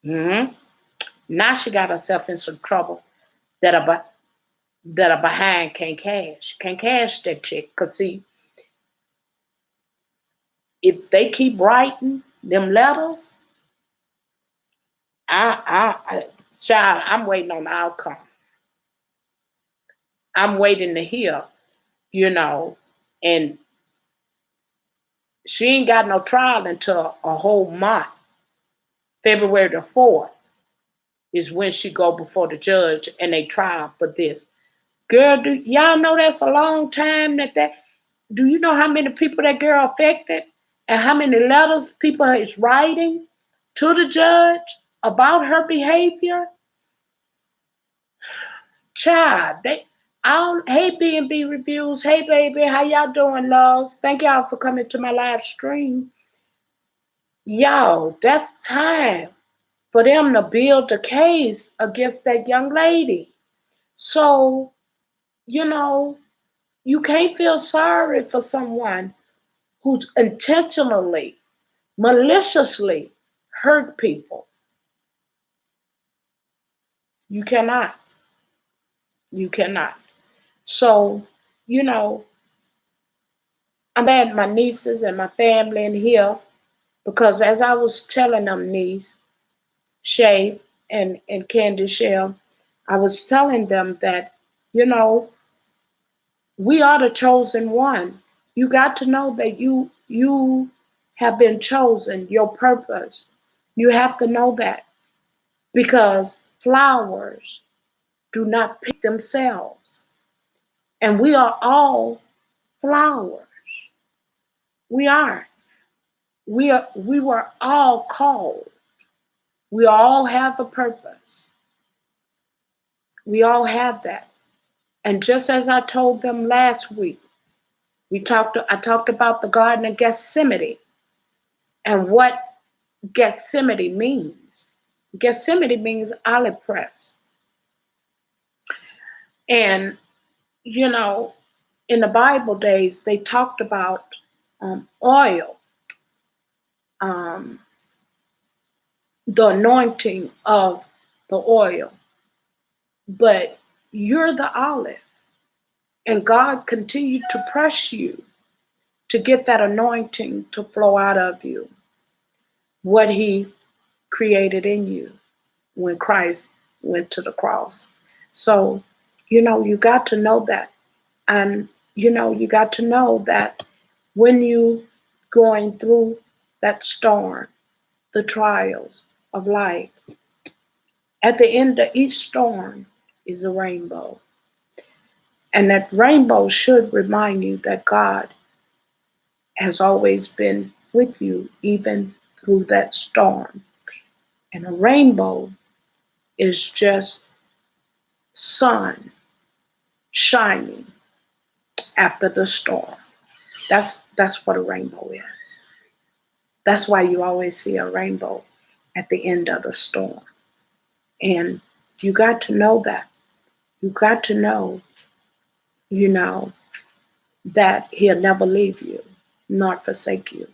Hmm. Now she got herself in some trouble that a behind can't cash. Can't cash that check. Cause see, if they keep writing them letters, child, I'm waiting on the outcome. I'm waiting to hear, you know, and she ain't got no trial until a whole month, February the 4th. is when she go before the judge and they try for this. Girl, do y'all know that's a long time that do you know how many people that girl affected and how many letters people is writing to the judge about her behavior? Child, hey B&B Reviews, hey baby, how y'all doing, loves? Thank y'all for coming to my live stream. Y'all, that's time for them to build a case against that young lady. So, you can't feel sorry for someone who's intentionally, maliciously hurt people. You cannot. You cannot. So, I'm glad my nieces and my family in here because as I was telling them, niece, Shay, and Candy Shell, I was telling them that, you know, we are the chosen one. You got to know that you have been chosen, your purpose. You have to know that because flowers do not pick themselves. And we are all flowers. We are. We were all called. We all have a purpose. We all have that. And just as I told them last week, I talked about the Garden of Gethsemane and what Gethsemane means. Gethsemane means olive press. And, in the Bible days, they talked about oil, um, the anointing of the oil. But you're the olive, and God continued to press you to get that anointing to flow out of you, what He created in you when Christ went to the cross. So, you got to know that. And, you got to know that when you going through that storm, the trials of life, at the end of each storm is a rainbow. And that rainbow should remind you that God has always been with you, even through that storm. And a rainbow is just sun shining after the storm. That's what a rainbow is. That's why you always see a rainbow at the end of the storm. And you got to know that. You got to know, that He'll never leave you, nor forsake you.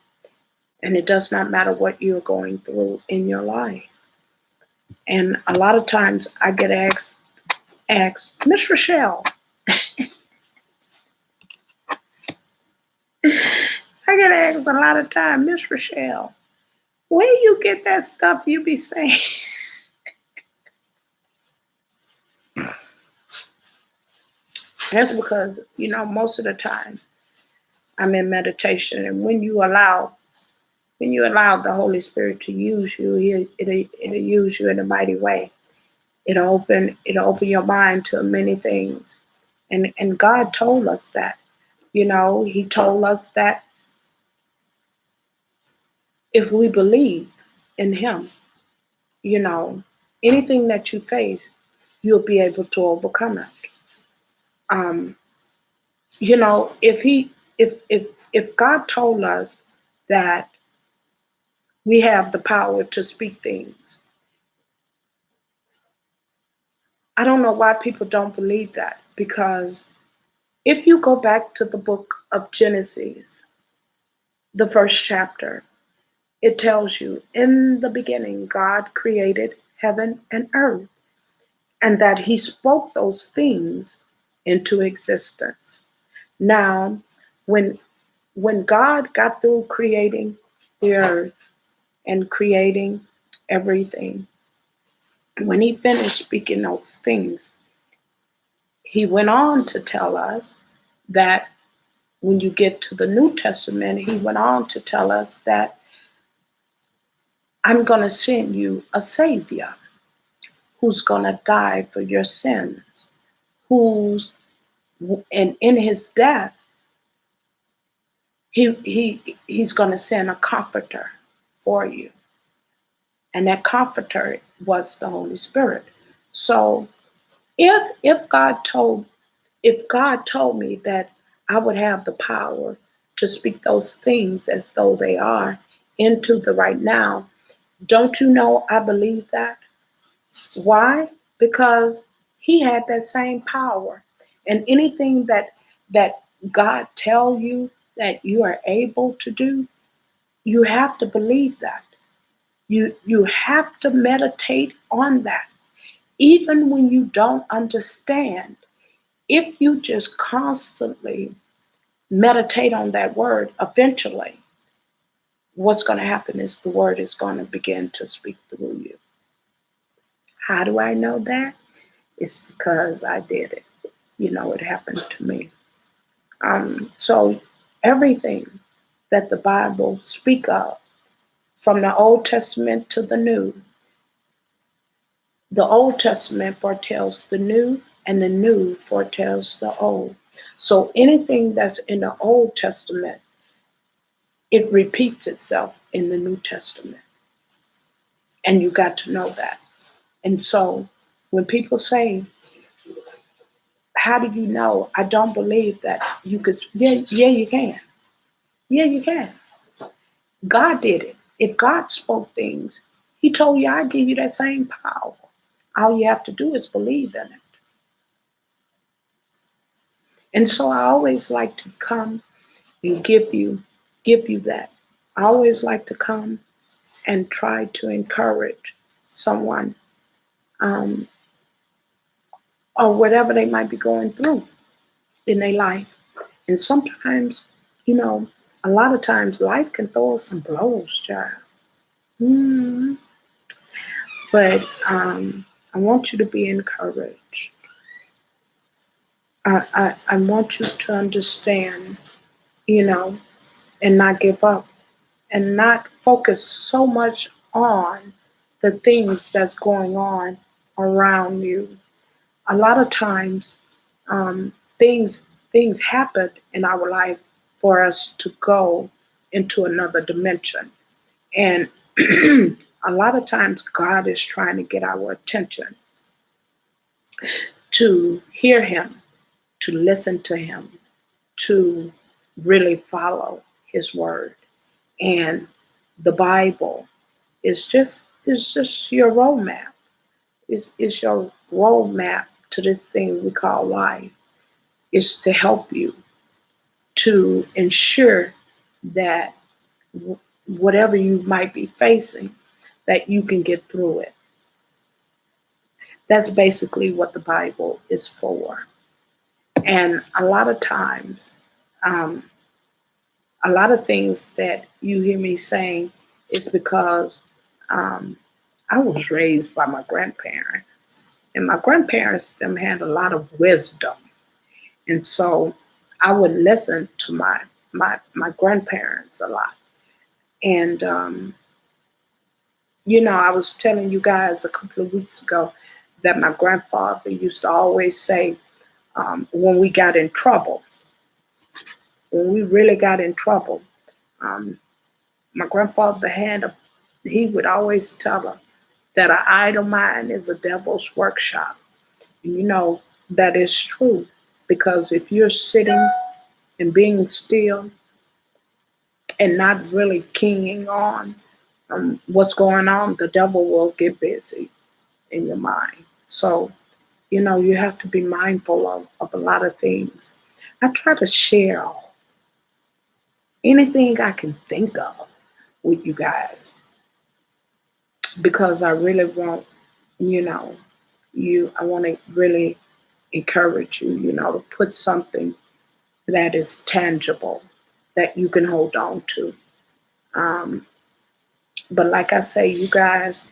And it does not matter what you're going through in your life. And a lot of times I get asked, Miss Rochelle, I get asked a lot of times, Miss Rochelle, where you get that stuff you be saying? That's because, most of the time I'm in meditation, and when you allow the Holy Spirit to use you, it'll use you in a mighty way. It'll open your mind to many things. And God told us that. He told us that if we believe in Him, anything that you face, you'll be able to overcome it. If God told us that we have the power to speak things, I don't know why people don't believe that, because if you go back to the book of Genesis, the first chapter, it tells you, in the beginning, God created heaven and earth, and that He spoke those things into existence. Now, when God got through creating the earth and creating everything, when He finished speaking those things, He went on to tell us that when you get to the New Testament, He went on to tell us that I'm going to send you a Savior. who's going to die for your sins, who's, and in his death, he's going to send a comforter for you. And that comforter was the Holy Spirit. So if God told me that I would have the power to speak those things as though they are into the right now, don't you know I believe that? Why? Because he had that same power. And anything that God tell you that you are able to do, you have to believe that. You have to meditate on that. Even when you don't understand, if you just constantly meditate on that word, eventually what's going to happen is the word is going to begin to speak through you. How do I know that? It's because I did it. It happened to me. So everything that the Bible speak of, from the Old Testament to the Old Testament foretells the new, and the new foretells the old. So anything that's in the Old Testament, it repeats itself in the New Testament. And you got to know that. And so when people say, how do you know? I don't believe that you could. Yeah, you can. Yeah, you can. God did it. If God spoke things, he told you, I give you that same power. All you have to do is believe in it. And so I always like to come and give you that. I always like to come and try to encourage someone, um, or whatever they might be going through in their life. And sometimes, you know, a lot of times life can throw us some blows, child. Mm. But I want you to be encouraged. I want you to understand, you know, and not give up and not focus so much on the things that's going on around you. A lot of times, things happen in our life for us to go into another dimension, and a lot of times God is trying to get our attention to hear Him, to listen to Him, to really follow His word. And the Bible is just your roadmap. It's your roadmap to this thing we call life. Is to help you to ensure that whatever you might be facing, that you can get through it. That's basically what the Bible is for. And a lot of times, um, a lot of things that you hear me saying is because um, I was raised by my grandparents, and my grandparents them had a lot of wisdom, and so I would listen to my grandparents a lot. And I was telling you guys a couple of weeks ago that my grandfather used to always say, when we got in trouble, when we really got in trouble, um, my grandfather he would always tell us that an idle mind is a devil's workshop. And that is true, because if you're sitting and being still and not really keying on what's going on, the devil will get busy in your mind. So, you have to be mindful of a lot of things. I try to share anything I can think of with you guys, because I really want, I want to really encourage you, to put something that is tangible that you can hold on to. Um, but like I say, you guys,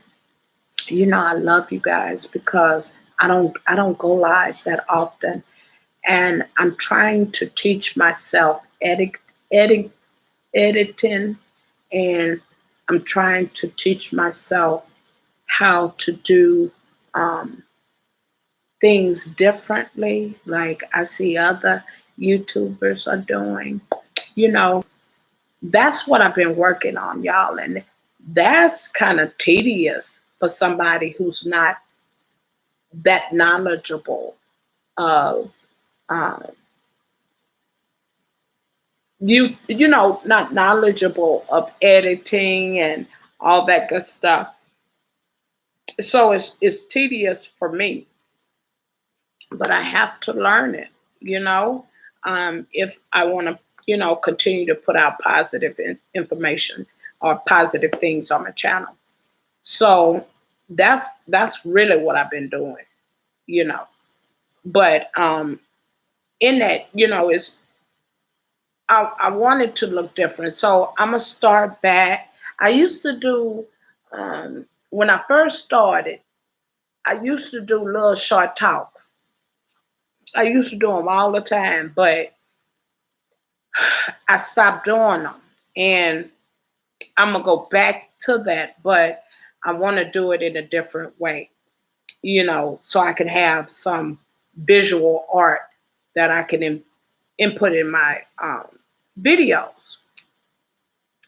I love you guys, because I don't go live that often, and I'm trying to teach myself edit, editing, and I'm trying to teach myself how to do um, things differently, like I see other YouTubers are doing. You know, that's what I've been working on, y'all. And that's kind of tedious for somebody who's not that knowledgeable of um, not knowledgeable of editing and all that good stuff. So it's tedious for me, but I have to learn it, you know, if I want to, continue to put out positive information or positive things on my channel. So that's really what I've been doing, you know. But in that, is I wanted to look different. So I'm gonna start back. I used to do when I first started. I used to do little short talks. I used to do them all the time, but I stopped doing them, and I'm gonna go back to that. But I want to do it in a different way, so I can have some visual art that I can input in my videos.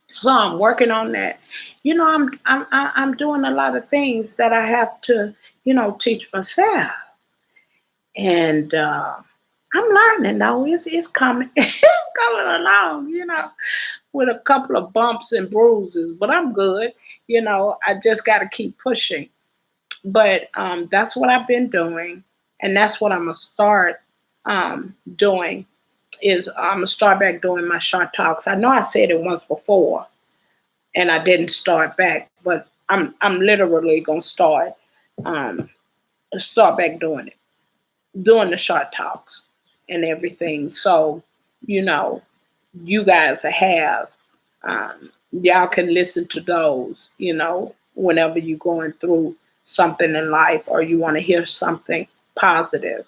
So I'm working on that. I'm doing a lot of things that I have to, teach myself, and I'm learning though. It's coming. It's coming along, with a couple of bumps and bruises, but I'm good. I just got to keep pushing. But that's what I've been doing, and that's what I'm gonna start doing. Is I'm gonna start back doing my short talks. I know I said it once before, and I didn't start back, but I'm literally gonna um, start back doing it, doing the short talks and everything. So you know, you guys have y'all can listen to those. Whenever you're going through something in life or you want to hear something positive,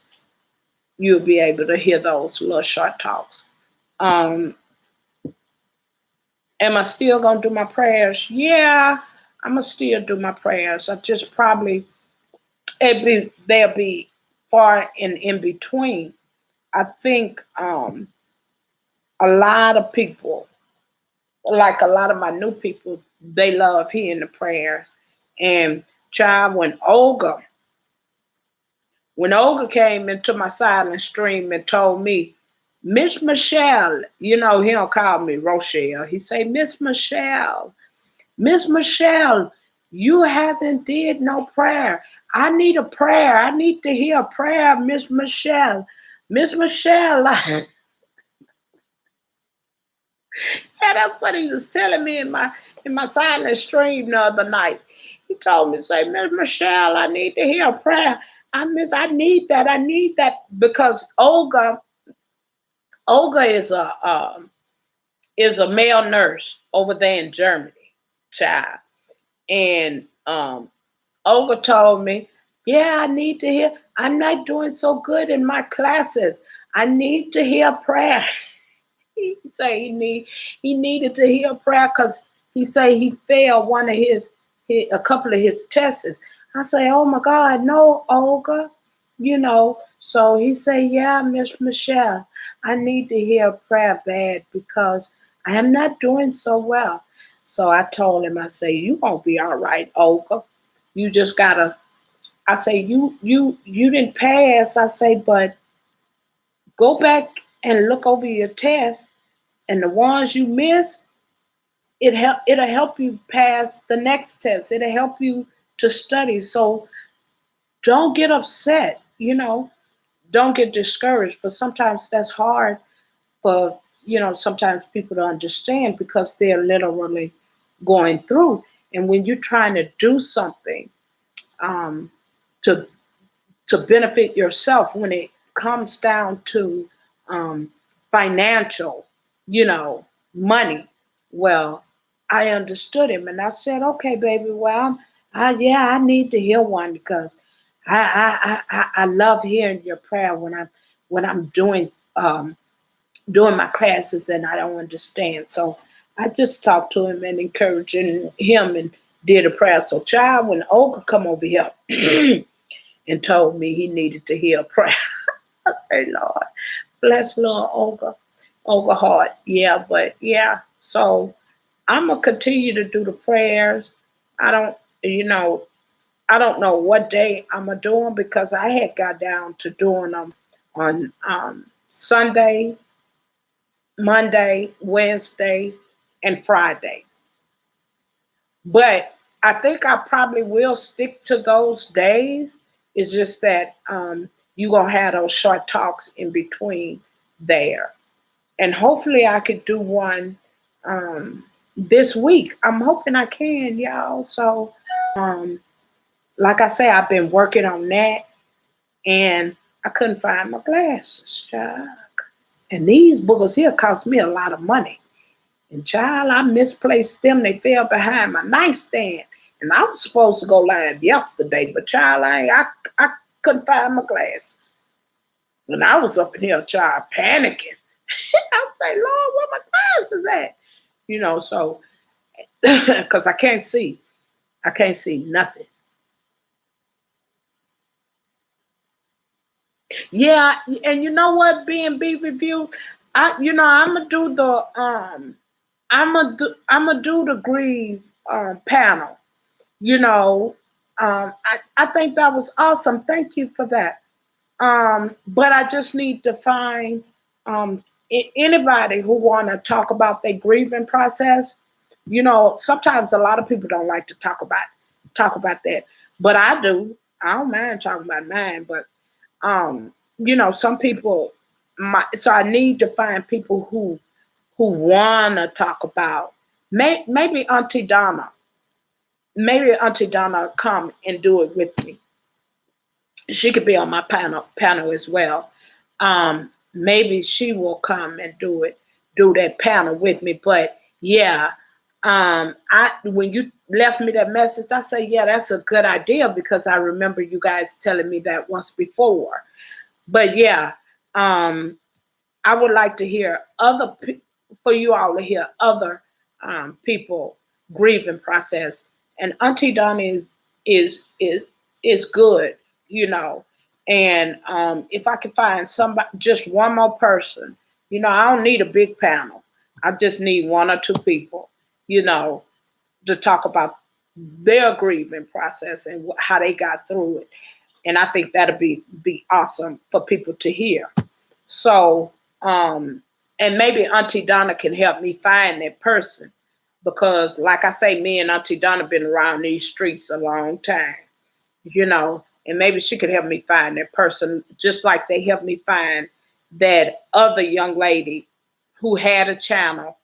you'll be able to hear those little short talks. Um, Am I still gonna do my prayers? Yeah, I'm gonna still do my prayers. I just probably they'll be far and in between. I think a lot of people, like a lot of my new people, they love hearing the prayers. And child, when Olga came into my silent stream and told me, Miss Michelle, he don't call me Rochelle. He say, Miss Michelle, you haven't did no prayer. I need a prayer. I need to hear a prayer, Miss Michelle. Miss Michelle, yeah, that's what he was telling me in my silent stream the other night. He told me, say, Miss Michelle, I need to hear a prayer. I need that. I need that because Olga is a male nurse over there in Germany, child. And Olga told me, yeah, I need to hear. I'm not doing so good in my classes. I need to hear prayer. He say he needed to hear prayer because he say he failed one of a couple of his tests. I say, oh my God, no, Olga, So he say, yeah, Miss Michelle, I need to hear prayer bad because I am not doing so well. So I told him, I say, you gonna be all right, Olga. You just gotta. I say, you didn't pass. I say, but go back and look over your test and the ones you miss, it'll help you pass the next test. It'll help you to study. So don't get upset, don't get discouraged. But sometimes that's hard for, sometimes people to understand because they're literally going through. And when you're trying to do something um, to benefit yourself, when it comes down to um, financial, money, well, I understood him, and I said, "Okay, baby. Well, yeah, I need to hear one because I love hearing your prayer when I'm doing my classes and I don't understand." So I just talked to him and encouraging him and did a prayer. So, child, when Olga come over here. and told me he needed to hear a prayer. I say, Lord, bless little Olga Hart. Yeah, but yeah. So I'm gonna continue to do the prayers. I don't, you know, I don't know what day I'm gonna do them because I had got down to doing them on Sunday, Monday, Wednesday, and Friday. But I think I probably will stick to those days. It's just that you're gonna have those short talks in between there, and hopefully I could do one this week. I'm hoping I can, y'all. So, um, like I say, I've been working on that, and I couldn't find my glasses, child. And these boogers here cost me a lot of money. And child, I misplaced them. They fell behind my nightstand. And I was supposed to go live yesterday, but child, I couldn't find my glasses. And I was up in here, child, panicking. I was like, Lord, where my glasses at? So because I can't see. I can't see nothing. Yeah, and you know what, B&B review, I'm gonna do the I'm gonna do the grieve panel. You know, I think that was awesome. Thank you for that. But I just need to find anybody who want to talk about their grieving process. Sometimes a lot of people don't like to talk about that, but I do. I don't mind talking about mine, but some people might. So I need to find people who want to talk about. Maybe Auntie Donna. Maybe Auntie Donna come and do it with me. She could be on my panel as well. Maybe she will come and do that panel with me. But yeah, I when you left me that message, I say, yeah, that's a good idea because I remember you guys telling me that once before. But yeah, um, I would like to hear for you all to hear other people grieving process. And Auntie Donna is is is good, you know. And if I can find somebody, just one more person, I don't need a big panel. I just need one or two people, you know, to talk about their grieving process and how they got through it. And I think that'll be awesome for people to hear. So, and maybe Auntie Donna can help me find that person because, like I say, me and Auntie Donna been around these streets a long time, and maybe she could help me find that person, just like they helped me find that other young lady who had a channel.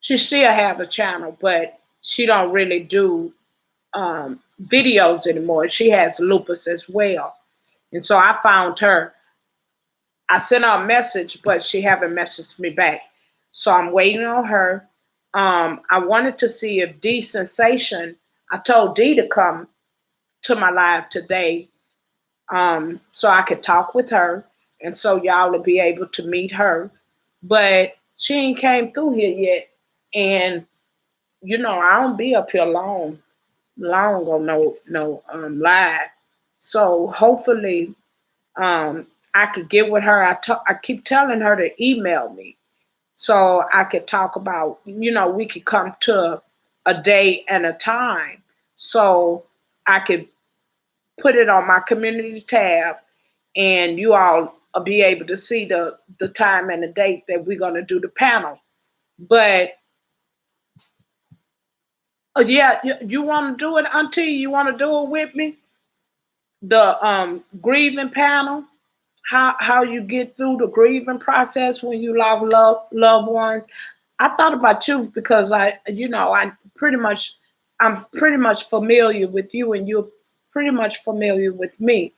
She still have a channel, but she don't really do videos anymore. She has lupus as well, and so I found her. I sent her a message, but she haven't messaged me back. So I'm waiting on her. I wanted to see if D Sensation, I told D to come to my live today so I could talk with her. And so y'all will be able to meet her. But she ain't came through here yet. And, I don't be up here long on no live. So hopefully I could get with her. I keep telling her to email me so I could talk about, we could come to a day and a time so I could put it on my community tab and you all will be able to see the time and the date that we're going to do the panel. But yeah, you want to do it, Auntie? You want to do it with me? The grieving panel. How you get through the grieving process when you love loved ones. I thought about you because I'm pretty much familiar with you and you're pretty much familiar with me.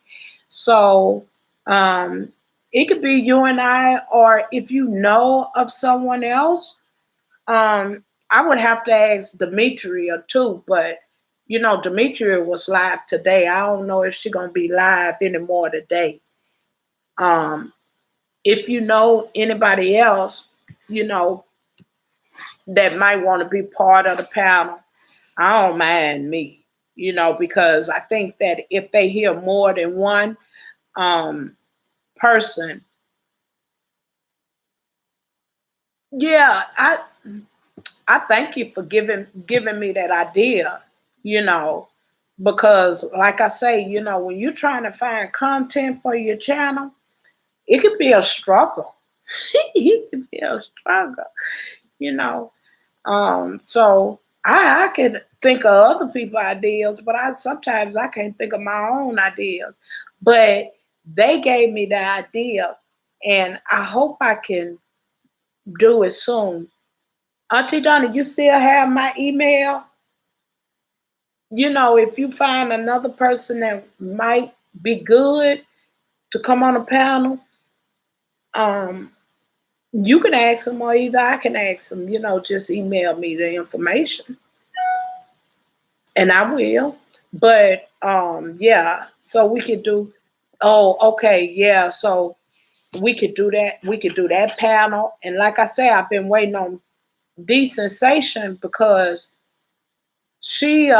So it could be you and I, or if you know of someone else, I would have to ask Demetria too, but Demetria was live today. I don't know if she's gonna be live anymore today. Um, if you know anybody else, you know, that might want to be part of the panel, I don't mind me. because I think that if they hear more than one um, person, yeah, I thank you for giving me that idea, you know, because like I say, when you're trying to find content for your channel, it could be a struggle. It could be a struggle, you know. So I could think of other people's ideas, but I can't think of my own ideas. But they gave me the idea, and I hope I can do it soon. Auntie Donna, you still have my email? If you find another person that might be good to come on a panel, um, you can ask them, or either I can ask them. Just email me the information, and I will. But yeah, so we could do. Oh, okay, yeah. So we could do that. We could do that panel, and like I say, I've been waiting on the sensation because she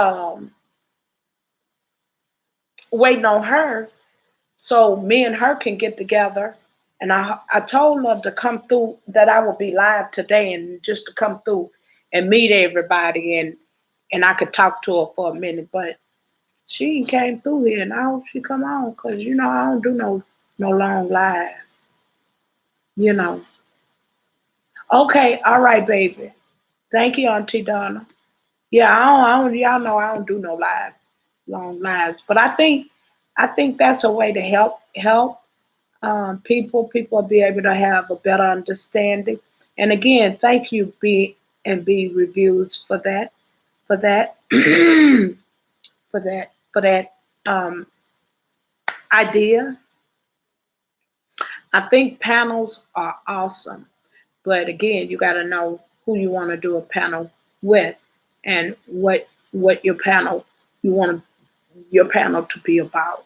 waiting on her so me and her can get together. And I told her to come through, that I would be live today, and just to come through and meet everybody, and I could talk to her for a minute. But she ain't came through here, and I hope she come on, because I don't do no long lives. You know. Okay, all right, baby. Thank you, Auntie Donna. Yeah, I don't. Y'all know I don't do no long lives, but I think that's a way to help people will be able to have a better understanding. And again, thank you, B&B Reviews, for that for that um, idea. I think panels are awesome, but again, you got to know who you want to do a panel with, and what you want your panel to be about.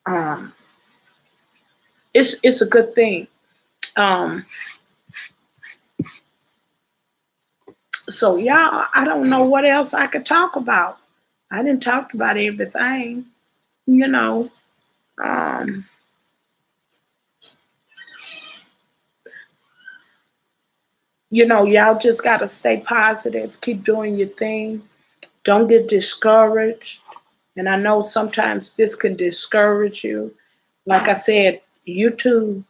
Um, it's a good thing. Um, So yeah, I don't know what else I could talk about. I didn't talk about everything, you know. Um, y'all just gotta stay positive, keep doing your thing, don't get discouraged. And I know sometimes this can discourage you. Like I said, YouTube,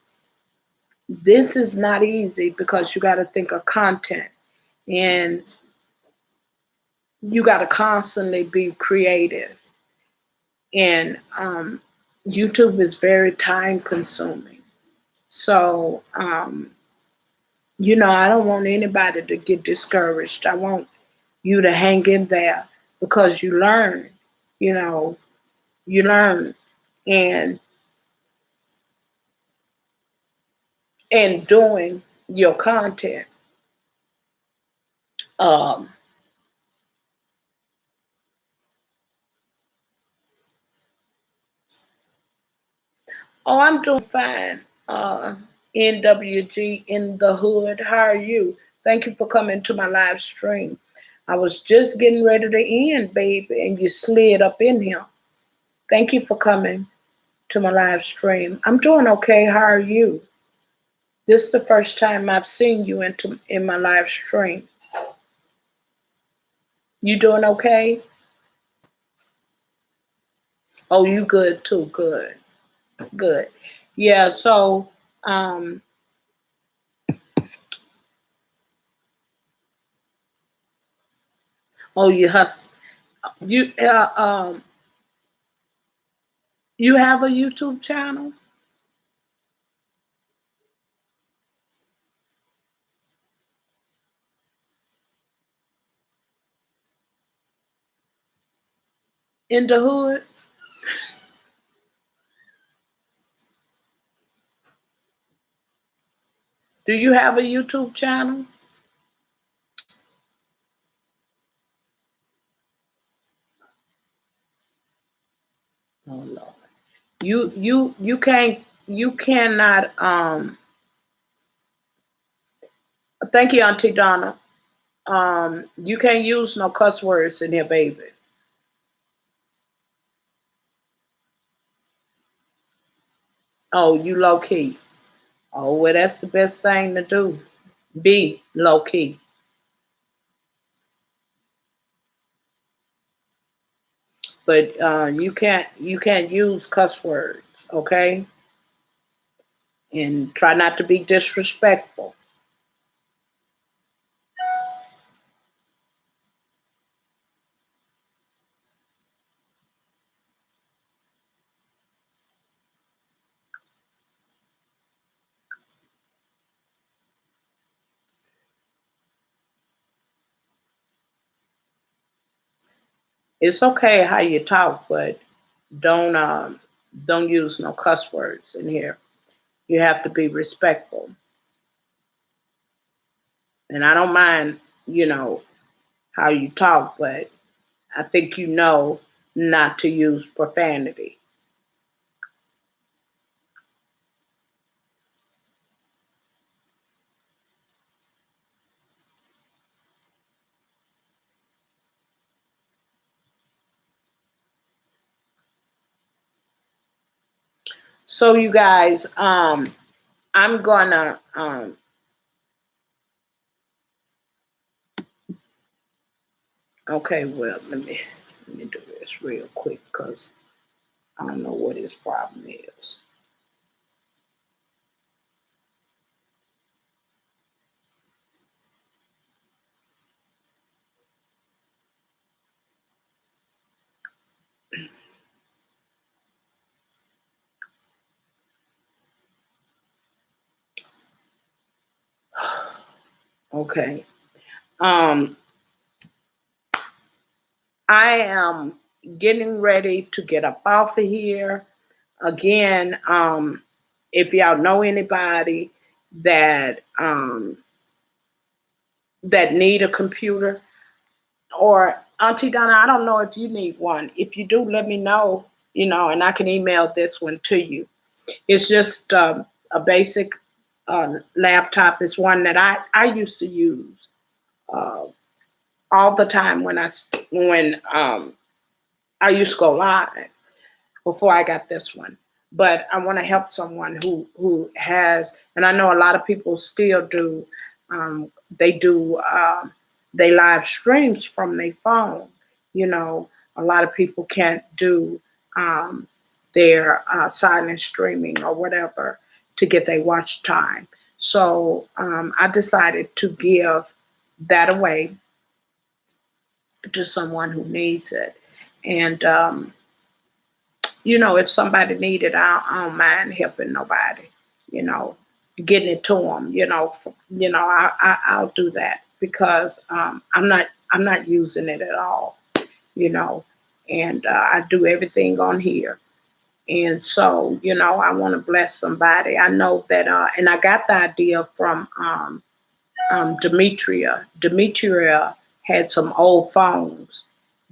this is not easy because you gotta think of content, and you gotta constantly be creative. And YouTube is very time consuming. So, I don't want anybody to get discouraged. I want you to hang in there, because you know, you learn and doing your content. Um, oh, I'm doing fine. NWG in the hood. How are you? Thank you for coming to my live stream. I was just getting ready to end, baby, and you slid up in here. Thank you for coming to my live stream. I'm doing okay. How are you? This is the first time I've seen you in my live stream. You doing okay? Oh, you good too. Good. Good. Yeah, so um oh, you you have a YouTube channel in the hood? Do you have a YouTube channel? Oh Lord. You cannot thank you, Auntie Donna. You can't use no cuss words in here, baby. Oh, you low key. Oh, well, that's the best thing to do. Be low key. But you can't use cuss words, okay? And try not to be disrespectful. It's okay how you talk, but don't um don't use no cuss words in here. You have to be respectful. And I don't mind, you know, how you talk, but I think you know not to use profanity. So you guys, I'm gonna okay, well let me do this real quick because I don't know what his problem is. Okay. Um I am getting ready to get up off of here. Again, if y'all know anybody that that need a computer, or Auntie Donna, I don't know if you need one. If you do, let me know, and I can email this one to you. It's just a basic laptop. It's one that I used to use uh, all the time when I used to go live before I got this one. But I want to help someone who has, and I know a lot of people still do. They do they live streams from their phone. You know, a lot of people can't do um, their silent streaming or whatever to get their watch time. So I decided to give that away to someone who needs it, and if somebody needed, I don't mind helping nobody, you know, getting it to them, I'll do that because I'm not using it at all, you know, and I do everything on here. And so, I want to bless somebody. I know that, and I got the idea from Demetria. Demetria had some old phones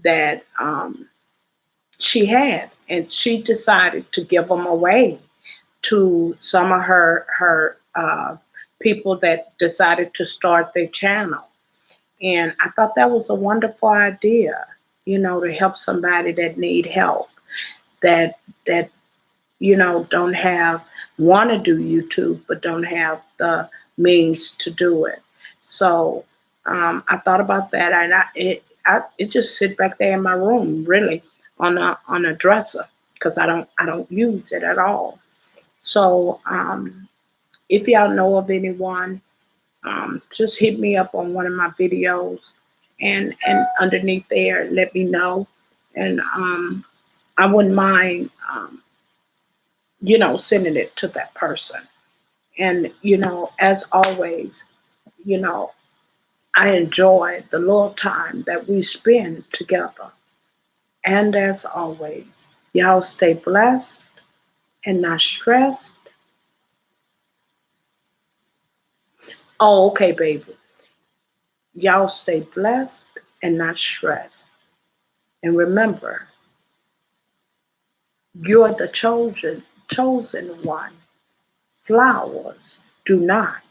that she had, and she decided to give them away to some of her people that decided to start their channel. And I thought that was a wonderful idea, to help somebody that need help, that don't have want to do YouTube but don't have the means to do it. So I thought about that, and it just sit back there in my room, really, on a dresser, because I don't use it at all. So if y'all know of anyone, just hit me up on one of my videos, and underneath there, let me know, and I wouldn't mind, sending it to that person. And as always, you know, I enjoy the little time that we spend together. And as always, y'all stay blessed and not stressed. Oh, okay, baby. Y'all stay blessed and not stressed. And remember, you're the chosen one. Flowers do not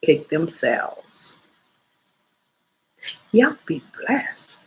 pick themselves. Y'all be blessed.